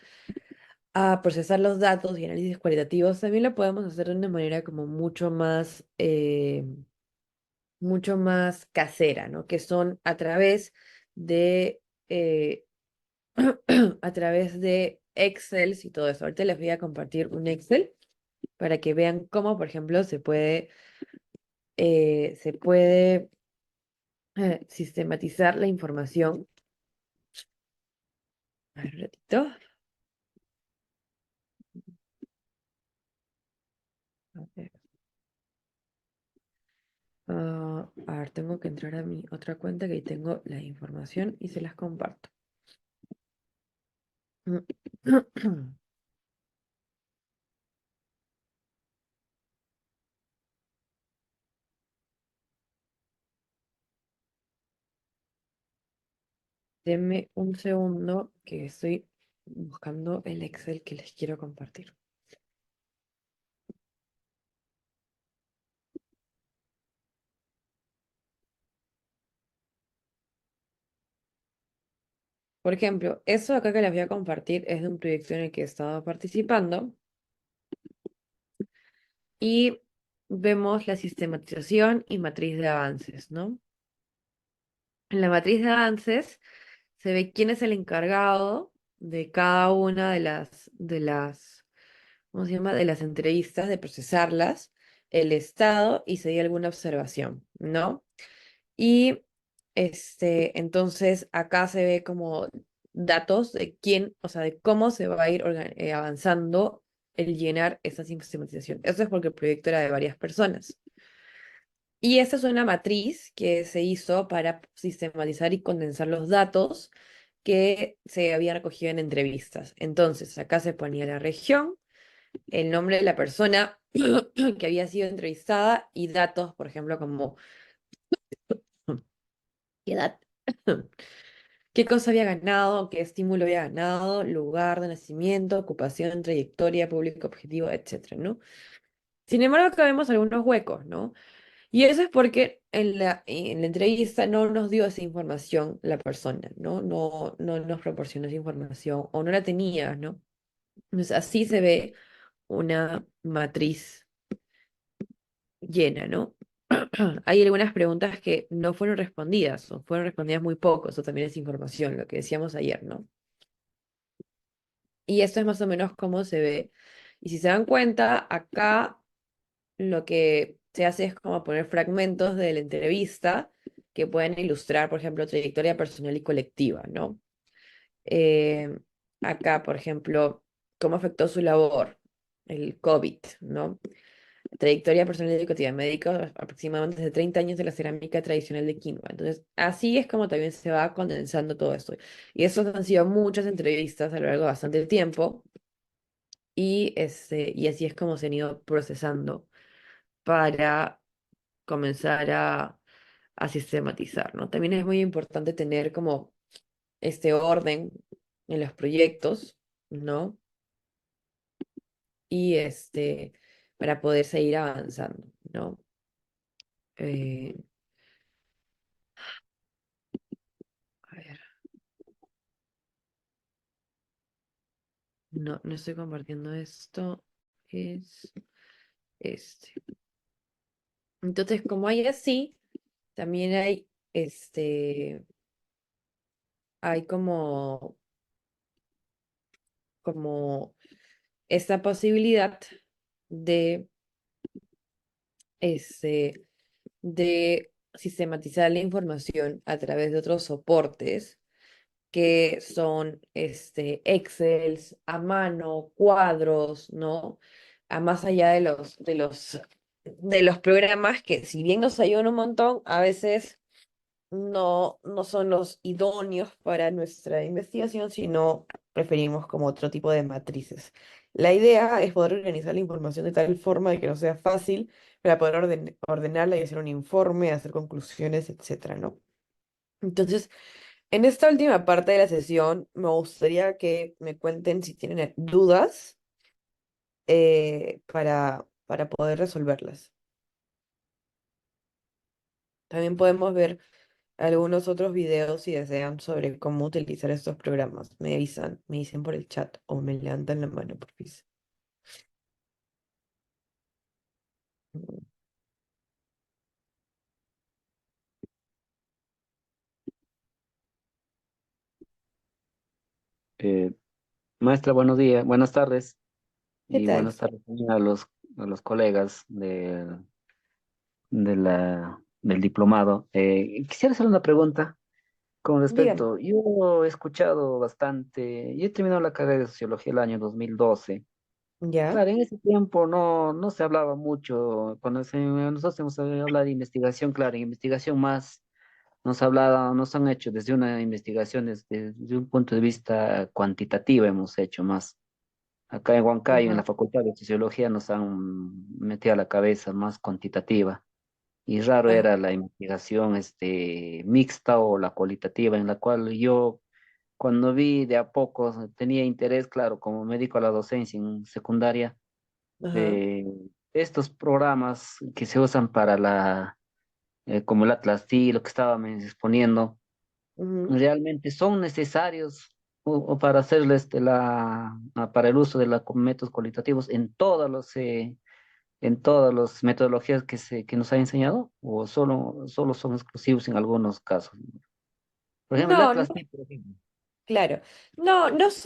Speaker 1: procesar los datos y análisis cualitativos, también lo podemos hacer de una manera como mucho más casera, ¿no? Que son a través de, eh, a través de Excel y todo eso. Ahorita les voy a compartir un Excel para que vean cómo, por ejemplo, se puede sistematizar la información. A ver, un ratito. A ver. A ver, tengo que entrar a mi otra cuenta que ahí tengo la información y se las comparto. Denme un segundo que estoy buscando el Excel que les quiero compartir. Por ejemplo, eso acá que les voy a compartir es de un proyecto en el que he estado participando y vemos la sistematización y matriz de avances, ¿no? En la matriz de avances se ve quién es el encargado de cada una ¿cómo se llama? De las entrevistas, de procesarlas, el estado y si hay alguna observación, ¿no? Y entonces acá se ve como datos de quién, o sea, de cómo se va a ir avanzando el llenar esa sistematización. Eso es porque el proyecto era de varias personas. Y esta es una matriz que se hizo para sistematizar y condensar los datos que se habían recogido en entrevistas. Entonces, acá se ponía la región, el nombre de la persona que había sido entrevistada y datos, por ejemplo, como qué edad, qué cosa había ganado, qué estímulo había ganado, lugar de nacimiento, ocupación, trayectoria, público objetivo, etcétera, ¿no? Sin embargo, acá vemos algunos huecos, ¿no? Y eso es porque en la entrevista no nos dio esa información la persona, ¿no? No nos proporcionó esa información o no la tenía, ¿no? Entonces, así se ve una matriz llena, ¿no? Hay algunas preguntas que no fueron respondidas o fueron respondidas muy poco, eso también es información, lo que decíamos ayer, ¿no? Y esto es más o menos cómo se ve. Y si se dan cuenta, acá lo que se hace es como poner fragmentos de la entrevista que pueden ilustrar, por ejemplo, trayectoria personal y colectiva, ¿no? Eh, Acá, por ejemplo, cómo afectó su labor el COVID, ¿no? Trayectoria personal y cotidiana, médico aproximadamente desde 30 años de la cerámica tradicional de Quinoa. Entonces, así es como también se va condensando todo esto. Y eso han sido muchas entrevistas a lo largo de bastante tiempo y así es como se han ido procesando para comenzar a sistematizar, ¿no? También es muy importante tener como este orden en los proyectos, ¿no? Y para poder seguir avanzando, ¿no? Eh, a ver, no estoy compartiendo esto, es este. Entonces, como hay así, también hay como esta posibilidad de, este, de sistematizar la información a través de otros soportes que son Excels a mano, cuadros, ¿no? A más allá de los programas que si bien nos ayudan un montón, a veces no son los idóneos para nuestra investigación, sino preferimos como otro tipo de matrices. La idea es poder organizar la información de tal forma de que no sea fácil para poder ordenarla y hacer un informe, hacer conclusiones, etcétera, ¿no? Entonces, en esta última parte de la sesión, me gustaría que me cuenten si tienen dudas para poder resolverlas. También podemos ver algunos otros videos si desean sobre cómo utilizar estos programas. Me avisan, me dicen por el chat o me levantan la mano, por favor.
Speaker 6: Eh, Maestra, buenos días, buenas tardes
Speaker 1: ¿Qué
Speaker 6: y
Speaker 1: tal?
Speaker 6: buenas tardes también a los colegas del diplomado. Quisiera hacer una pregunta con
Speaker 1: Dígame.
Speaker 6: respecto, yo he escuchado bastante, yo he terminado la carrera de Sociología el año 2012.
Speaker 1: ¿Ya?
Speaker 6: Claro, en ese tiempo no se hablaba mucho, cuando nosotros hemos hablado de investigación, claro, en investigación más nos han hecho desde una investigación, desde un punto de vista cuantitativa hemos hecho más. Acá en Huancayo, en la
Speaker 1: Ajá,
Speaker 6: Facultad de Sociología, nos han metido a la cabeza más cuantitativa y raro
Speaker 1: ajá,
Speaker 6: era la investigación mixta o la cualitativa, en la cual yo, cuando vi de a poco, tenía interés, claro, como me dedico a la docencia en secundaria,
Speaker 1: ajá.
Speaker 6: de estos programas que se usan para como el Atlas T, lo que estábamos exponiendo
Speaker 1: Ujú.
Speaker 6: realmente son necesarios o para hacerle para el uso de los métodos cualitativos en todas las metodologías que nos ha enseñado, o solo son exclusivos en algunos casos. Por ejemplo, el
Speaker 1: No, no.
Speaker 6: Atlas T, por ejemplo.
Speaker 1: Claro, no es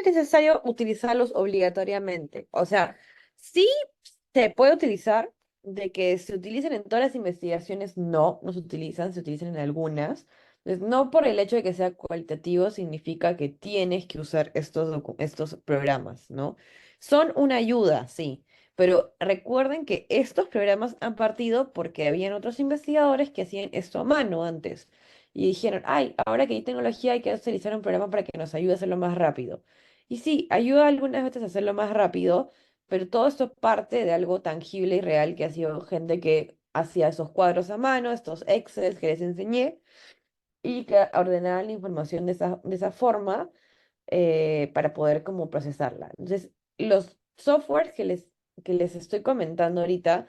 Speaker 1: necesario utilizarlos obligatoriamente. O sea, sí se puede utilizar, de que se utilicen en todas las investigaciones, no se utilizan, se utilizan en algunas. Entonces, no por el hecho de que sea cualitativo significa que tienes que usar estos programas, ¿no? Son una ayuda, sí, pero recuerden que estos programas han partido porque habían otros investigadores que hacían esto a mano antes y dijeron, ay, ahora que hay tecnología hay que utilizar un programa para que nos ayude a hacerlo más rápido. Y sí, ayuda algunas veces a hacerlo más rápido, pero todo esto parte de algo tangible y real que ha sido gente que hacía esos cuadros a mano, estos Excel que les enseñé, y que ordenaran la información de esa forma para poder como procesarla. Entonces, los softwares que les estoy comentando ahorita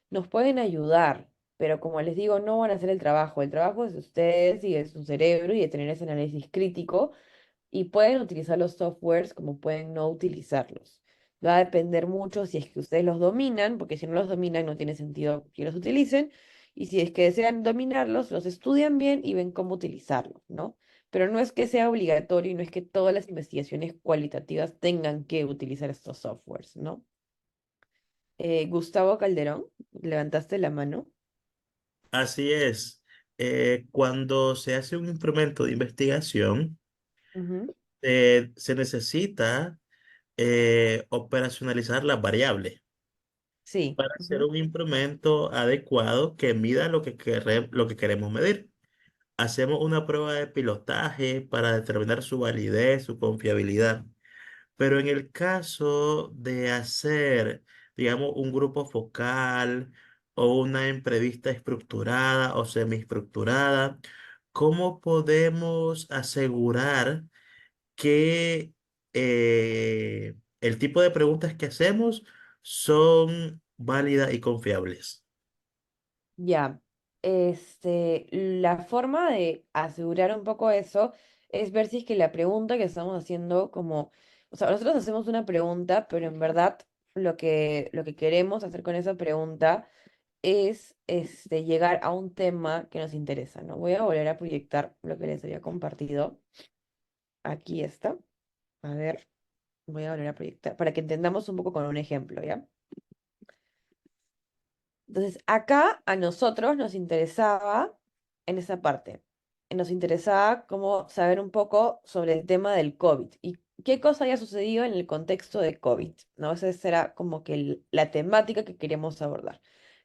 Speaker 1: nos pueden ayudar, pero como les digo, no van a hacer el trabajo. El trabajo es de ustedes y de su cerebro y de tener ese análisis crítico y pueden utilizar los softwares como pueden no utilizarlos. Va a depender mucho si es que ustedes los dominan, porque si no los dominan no tiene sentido que los utilicen, y si es que desean dominarlos, los estudian bien y ven cómo utilizarlos, ¿no? Pero no es que sea obligatorio y no es que todas las investigaciones cualitativas tengan que utilizar estos softwares, ¿no? Gustavo Calderón, levantaste la mano.
Speaker 7: Así es. Cuando se hace un instrumento de investigación,
Speaker 1: Ujú.
Speaker 7: se necesita operacionalizar las variables
Speaker 1: Sí.
Speaker 7: para hacer
Speaker 1: Ujú.
Speaker 7: un instrumento adecuado que mida lo que queremos medir. Hacemos una prueba de pilotaje para determinar su validez, su confiabilidad. Pero en el caso de hacer, digamos, un grupo focal o una entrevista estructurada o semiestructurada, ¿cómo podemos asegurar que el tipo de preguntas que hacemos son válidas y confiables?
Speaker 1: Ya, la forma de asegurar un poco eso es ver si es que la pregunta que estamos haciendo como, o sea, nosotros hacemos una pregunta, pero en verdad lo que queremos hacer con esa pregunta es llegar a un tema que nos interesa, ¿no? Voy a volver a proyectar lo que les había compartido. Aquí está. A ver, voy a volver a proyectar para que entendamos un poco con un ejemplo, ¿ya? Entonces, acá a nosotros nos interesaba en esa parte, nos interesaba como saber un poco sobre el tema del COVID y qué cosa había sucedido en el contexto de COVID, ¿no? Esa era como que la temática que queríamos abordar.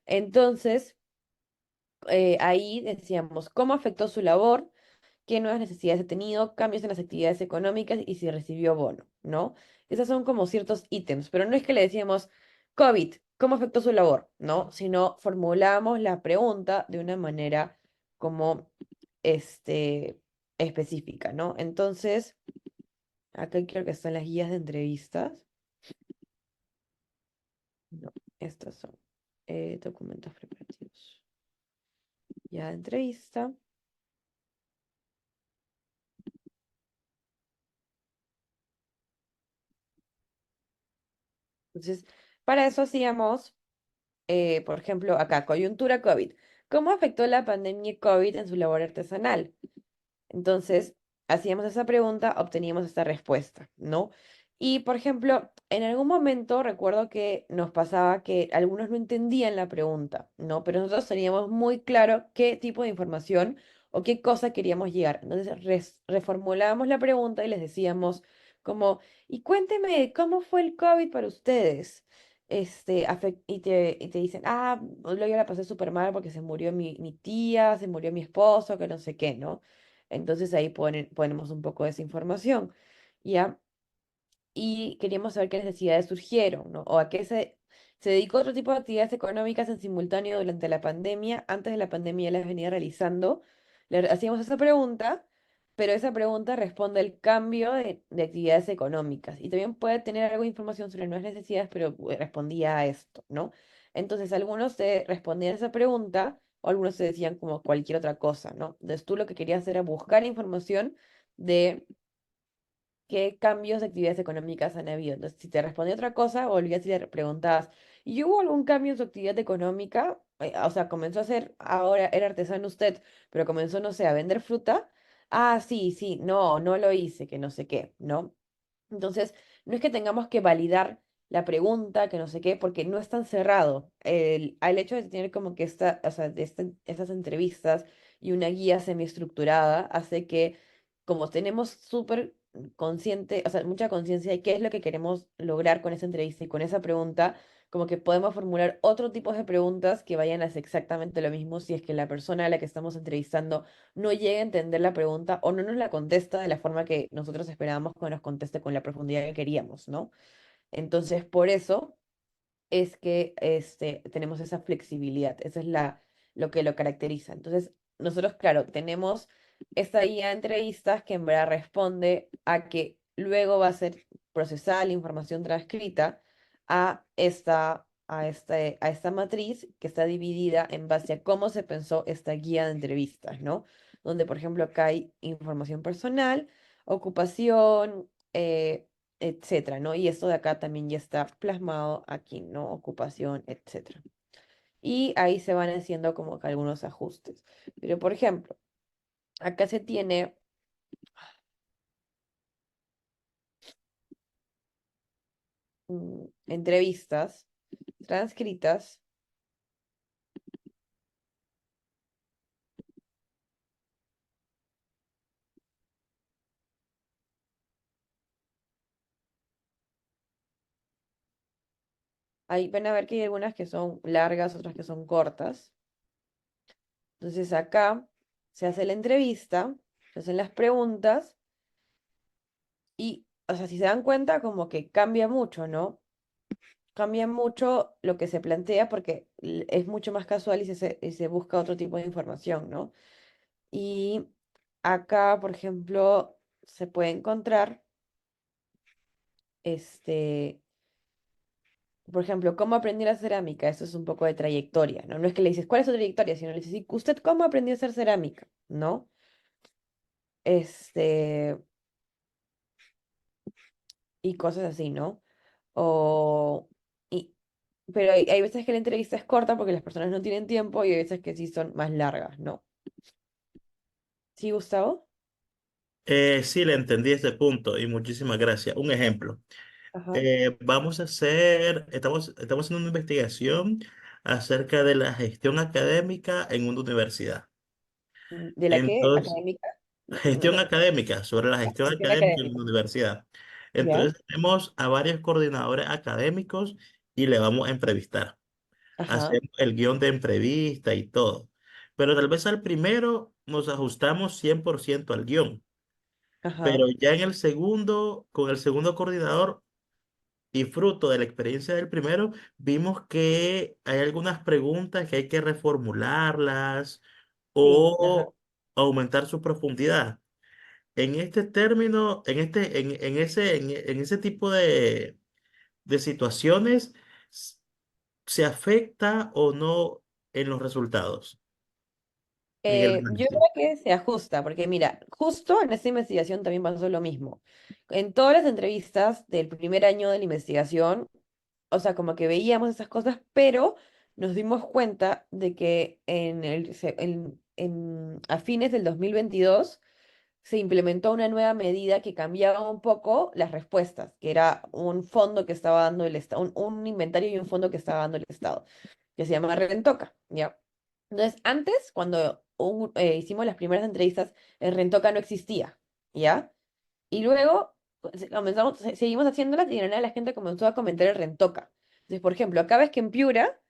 Speaker 1: Entonces, ahí decíamos cómo afectó su labor, qué nuevas necesidades ha tenido, cambios en las actividades económicas y si recibió bono, ¿no? Esos son como ciertos ítems, pero no es que le decíamos, COVID, ¿cómo afectó su labor? ¿No? Sino formulamos la pregunta de una manera como, este, específica, ¿no? Entonces, acá creo que están las guías de entrevistas. No, estas son documentos preparativos. Ya de entrevista. Entonces, para eso hacíamos por ejemplo, acá, coyuntura COVID. ¿Cómo afectó la pandemia COVID en su labor artesanal? Entonces, hacíamos esa pregunta, obteníamos esta respuesta, ¿no? Y, por ejemplo, en algún momento recuerdo que nos pasaba que algunos no entendían la pregunta, ¿no? Pero nosotros teníamos muy claro qué tipo de información o qué cosa queríamos llegar. Entonces, reformulábamos la pregunta y les decíamos como, y cuénteme, ¿cómo fue el COVID para ustedes? Y te dicen, ah, yo la pasé súper mal porque se murió mi tía, se murió mi esposo, que no sé qué, ¿no? Entonces ahí ponemos un poco de esa información, ¿ya? Y queríamos saber qué necesidades surgieron, ¿no? O a qué se dedicó otro tipo de actividades económicas en simultáneo durante la pandemia. Antes de la pandemia ya las venía realizando. Hacíamos esa pregunta, pero esa pregunta responde al cambio de actividades económicas. Y también puede tener algo de información sobre nuevas necesidades, pero respondía a esto, ¿no? Entonces, algunos se respondían a esa pregunta o algunos se decían como cualquier otra cosa, ¿no? Entonces, tú lo que querías era buscar información de qué cambios de actividades económicas han habido. Entonces, si te respondía otra cosa, volvías y le preguntabas, ¿y hubo algún cambio en su actividad económica? O sea, comenzó a ser, ahora era artesano usted, pero comenzó, no sé, a vender fruta. Ah, sí, sí, no, no lo hice, que no sé qué, ¿no? Entonces, no es que tengamos que validar la pregunta, que no sé qué, porque no es tan cerrado. Al hecho de tener como que o sea, estas entrevistas y una guía semiestructurada hace que, como tenemos súper consciente, o sea, mucha conciencia de qué es lo que queremos lograr con esa entrevista y con esa pregunta, como que podemos formular otro tipo de preguntas que vayan a hacer exactamente lo mismo si es que la persona a la que estamos entrevistando no llegue a entender la pregunta o no nos la contesta de la forma que nosotros esperábamos que nos conteste con la profundidad que queríamos, ¿no? Entonces, por eso es que tenemos esa flexibilidad, esa es lo que lo caracteriza. Entonces, nosotros, claro, tenemos esta guía de entrevistas que en verdad responde a que luego va a ser procesada la información transcrita a esta matriz que está dividida en base a cómo se pensó esta guía de entrevistas, ¿no? Donde, por ejemplo, acá hay información personal, ocupación, etcétera, ¿no? Y esto de acá también ya está plasmado aquí, ¿no? Ocupación, etcétera. Y ahí se van haciendo como que algunos ajustes. Pero, por ejemplo, acá se tiene entrevistas transcritas. Ahí van a ver que hay algunas que son largas, otras que son cortas. Entonces acá se hace la entrevista, se hacen las preguntas y, o sea, si se dan cuenta, como que cambia mucho, ¿no? Cambia mucho lo que se plantea porque es mucho más casual y se busca otro tipo de información, ¿no? Y acá, por ejemplo, se puede encontrar, este, por ejemplo, ¿cómo aprendí la cerámica? Eso es un poco de trayectoria, ¿no? No es que le dices, ¿cuál es su trayectoria? Sino le dices, "¿Y ¿usted cómo aprendió a hacer cerámica? ¿No? Este, y cosas así, ¿no? O, y, pero hay veces que la entrevista es corta porque las personas no tienen tiempo y hay veces que sí son más largas, ¿no? ¿Sí, Gustavo?
Speaker 7: Sí, le entendí este punto y muchísimas gracias. Un ejemplo.
Speaker 1: Ajá.
Speaker 7: Estamos haciendo una investigación acerca de la gestión académica en una universidad.
Speaker 1: ¿De la qué?
Speaker 7: Entonces,
Speaker 1: ¿Académica? No
Speaker 7: gestión
Speaker 1: te-
Speaker 7: académica, sobre la gestión
Speaker 1: Gestión
Speaker 7: académica en
Speaker 1: académica.
Speaker 7: una universidad.
Speaker 1: ¿Ya?
Speaker 7: Entonces, tenemos a varios coordinadores académicos y le vamos a entrevistar.
Speaker 1: Ajá,
Speaker 7: Hacemos el guión de entrevista y todo. Pero tal vez al primero nos ajustamos 100% al guión.
Speaker 1: ajá.
Speaker 7: Pero ya en el segundo, con el segundo coordinador, y fruto de la experiencia del primero, vimos que hay algunas preguntas que hay que reformularlas
Speaker 1: Sí, ajá.
Speaker 7: o aumentar su profundidad. En este término, en ese tipo de situaciones, s- ¿se afecta o no en los resultados, en el
Speaker 1: Yo creo
Speaker 7: análisis?
Speaker 1: que se ajusta, porque mira, justo en esta investigación también pasó lo mismo. En todas las entrevistas del primer año de la investigación, o sea, como que veíamos esas cosas, pero nos dimos cuenta de que a fines del 2022 se implementó una nueva medida que cambiaba un poco las respuestas, que era un fondo que estaba dando el Estado, un inventario y un fondo que estaba dando el Estado, que se llama Rentoca, ¿ya? Entonces, antes, cuando hicimos las primeras entrevistas, el Rentoca no existía, ¿ya? Y luego seguimos haciéndolas y de la nada la gente comenzó a comentar el Rentoca. Entonces, por ejemplo, acá ves que en Piura,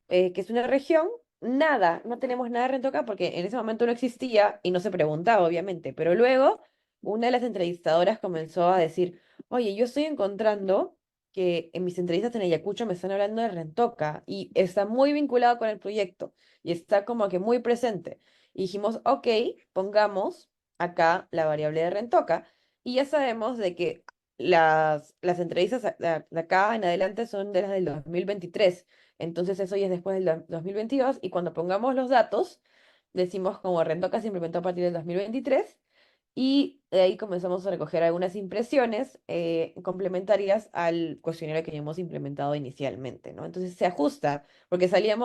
Speaker 1: que es una región, nada, no tenemos nada de Rentoca porque en ese momento no existía y no se preguntaba, obviamente. Pero luego una de las entrevistadoras comenzó a decir, oye, yo estoy encontrando que en mis entrevistas en Ayacucho me están hablando de Rentoca y está muy vinculado con el proyecto y está como que muy presente. Y dijimos, ok, pongamos acá la variable de Rentoca y ya sabemos de que las entrevistas de acá en adelante son de las del 2023. Entonces eso ya es después del 2022 y cuando pongamos los datos, decimos como Rentoca se implementó a partir del 2023 y de ahí comenzamos a recoger algunas impresiones complementarias al cuestionario que habíamos implementado inicialmente, ¿no? Entonces se ajusta, porque salía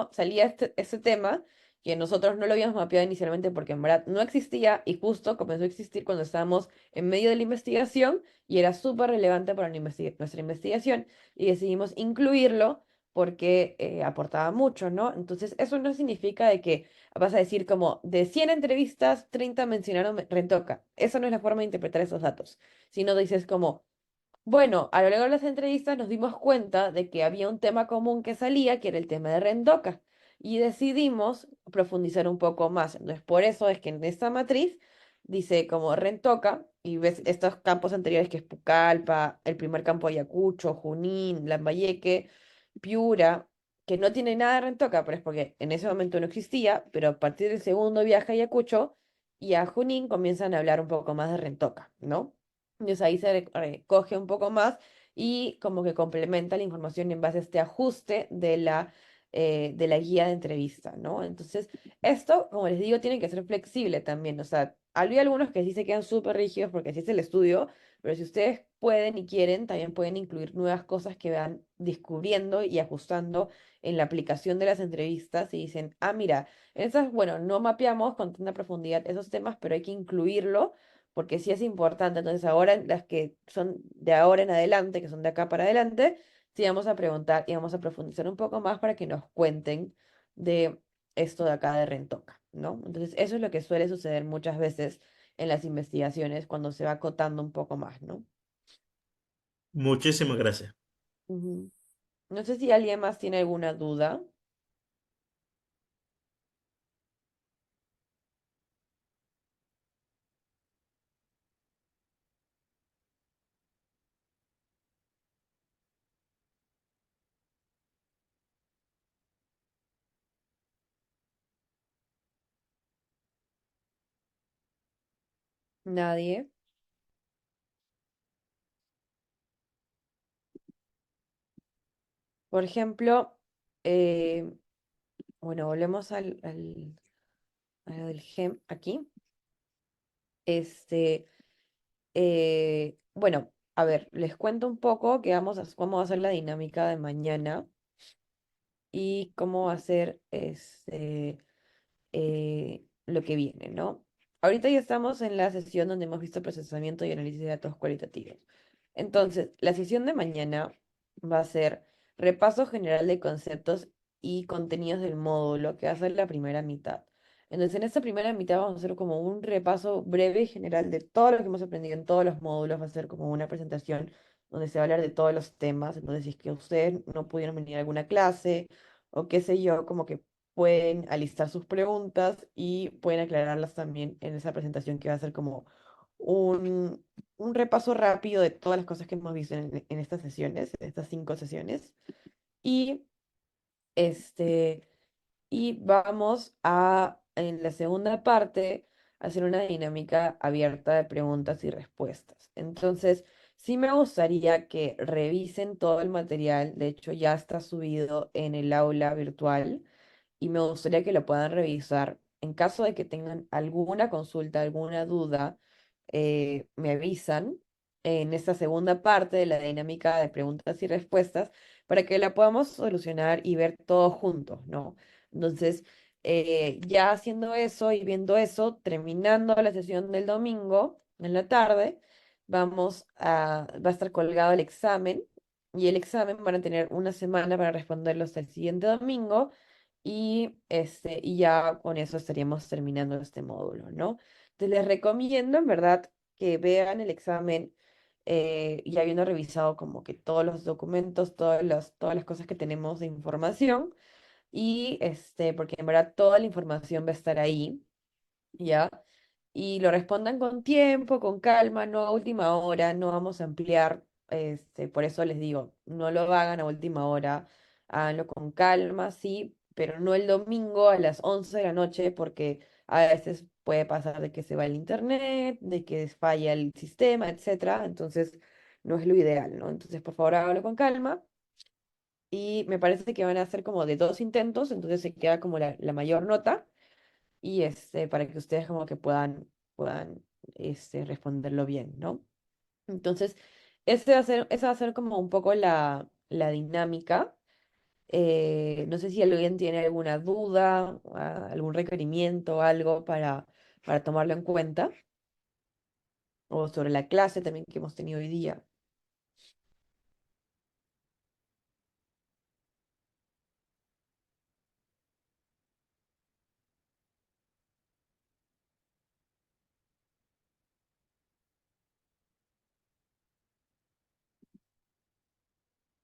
Speaker 1: este tema que nosotros no lo habíamos mapeado inicialmente porque en verdad no existía y justo comenzó a existir cuando estábamos en medio de la investigación y era súper relevante para nuestra investigación y decidimos incluirlo porque aportaba mucho, ¿no? Entonces eso no significa de que vas a decir como de 100 entrevistas, 30 mencionaron Rentoca. Esa no es la forma de interpretar esos datos, sino dices como, bueno, a lo largo de las entrevistas nos dimos cuenta de que había un tema común que salía, que era el tema de Rentoca, y decidimos profundizar un poco más. Entonces, por eso es que en esta matriz dice como Rentoca, y ves estos campos anteriores que es Pucallpa, el primer campo Ayacucho, Junín, Lambayeque, Piura, que no tiene nada de Rentoca, pero es porque en ese momento no existía, pero a partir del segundo viaje a Ayacucho y a Junín comienzan a hablar un poco más de Rentoca, ¿no? Entonces ahí se recoge un poco más y como que complementa la información en base a este ajuste de la guía de entrevista, ¿no? Entonces, esto, como les digo, tiene que ser flexible también, o sea, había algunos que sí se quedan súper rígidos porque así es el estudio, pero si ustedes pueden y quieren, también pueden incluir nuevas cosas que van descubriendo y ajustando en la aplicación de las entrevistas y dicen, ah, mira, esas, bueno, no mapeamos con tanta profundidad esos temas, pero hay que incluirlo porque sí es importante. Entonces, ahora las que son de ahora en adelante, que son de acá para adelante, sí vamos a preguntar y vamos a profundizar un poco más para que nos cuenten de esto de acá de Rentoca, ¿no? Entonces, eso es lo que suele suceder muchas veces en las investigaciones cuando se va acotando un poco más, ¿no?
Speaker 7: Muchísimas gracias.
Speaker 1: Ujú. No sé si alguien más tiene alguna duda. Nadie. Por ejemplo, eh, bueno, volvemos a lo del GEM aquí. Este, bueno, a ver, les cuento un poco que cómo va a ser la dinámica de mañana y cómo va a ser lo que viene, ¿no? Ahorita ya estamos en la sesión donde hemos visto procesamiento y análisis de datos cualitativos. Entonces, la sesión de mañana va a ser repaso general de conceptos y contenidos del módulo, que va a ser la primera mitad. Entonces, en esta primera mitad vamos a hacer como un repaso breve y general de todo lo que hemos aprendido en todos los módulos. Va a ser como una presentación donde se va a hablar de todos los temas. Entonces, si es que ustedes no pudieron venir a alguna clase o qué sé yo, como que pueden alistar sus preguntas y pueden aclararlas también en esa presentación que va a ser como un, un repaso rápido de todas las cosas que hemos visto en estas sesiones, en estas 5 sesiones. Y este, y vamos a, en la segunda parte, hacer una dinámica abierta de preguntas y respuestas. Entonces, sí me gustaría que revisen todo el material. De hecho, ya está subido en el aula virtual y me gustaría que lo puedan revisar. En caso de que tengan alguna consulta, alguna duda, me avisan en esta segunda parte de la dinámica de preguntas y respuestas para que la podamos solucionar y ver todos juntos, ¿no? Entonces, ya haciendo eso y viendo eso, terminando la sesión del domingo en la tarde, va a estar colgado el examen y el examen van a tener una semana para responderlo hasta el siguiente domingo y ya con eso estaríamos terminando este módulo, ¿no? Entonces les recomiendo en verdad que vean el examen y habiendo revisado como que todos los documentos, todas las cosas que tenemos de información porque en verdad toda la información va a estar ahí, ¿ya? Y lo respondan con tiempo, con calma, no a última hora, no vamos a ampliar, por eso les digo, no lo hagan a última hora, háganlo con calma, sí, pero no el domingo a las 11 de la noche, porque a veces puede pasar de que se va el internet, de que falla el sistema, etcétera, entonces no es lo ideal, ¿no? Entonces, por favor, háganlo con calma. Y me parece que van a hacer como de 2 intentos, entonces se queda como la mayor nota para que ustedes como que puedan responderlo bien, ¿no? Entonces, esa va a ser como un poco la dinámica. No sé si alguien tiene alguna duda, algún requerimiento, algo para tomarlo en cuenta, o sobre la clase también que hemos tenido hoy día.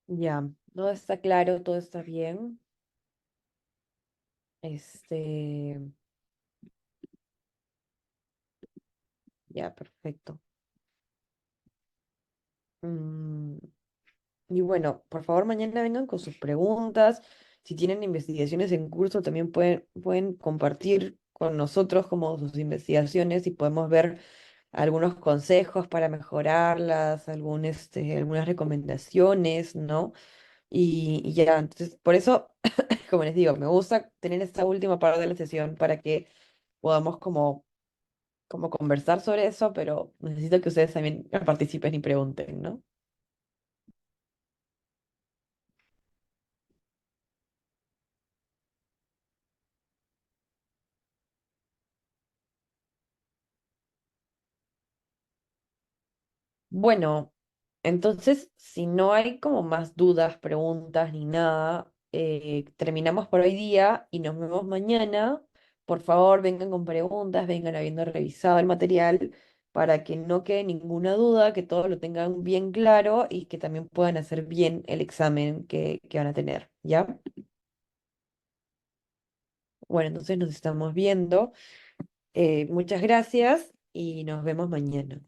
Speaker 1: Ya, todo está claro, todo está bien. Este, ya, perfecto. Mm, Y bueno, por favor, mañana vengan con sus preguntas. Si tienen investigaciones en curso, también pueden compartir con nosotros como sus investigaciones y podemos ver algunos consejos para mejorarlas, algunas recomendaciones, ¿no? Y ya, entonces, por eso, como les digo, me gusta tener esta última parte de la sesión para que podamos como conversar sobre eso, pero necesito que ustedes también participen y pregunten, ¿no? Bueno, entonces, si no hay como más dudas, preguntas ni nada, terminamos por hoy día y nos vemos mañana. Por favor, vengan con preguntas, vengan habiendo revisado el material para que no quede ninguna duda, que todos lo tengan bien claro y que también puedan hacer bien el examen que van a tener, ¿ya? Bueno, entonces nos estamos viendo. Muchas gracias y nos vemos mañana.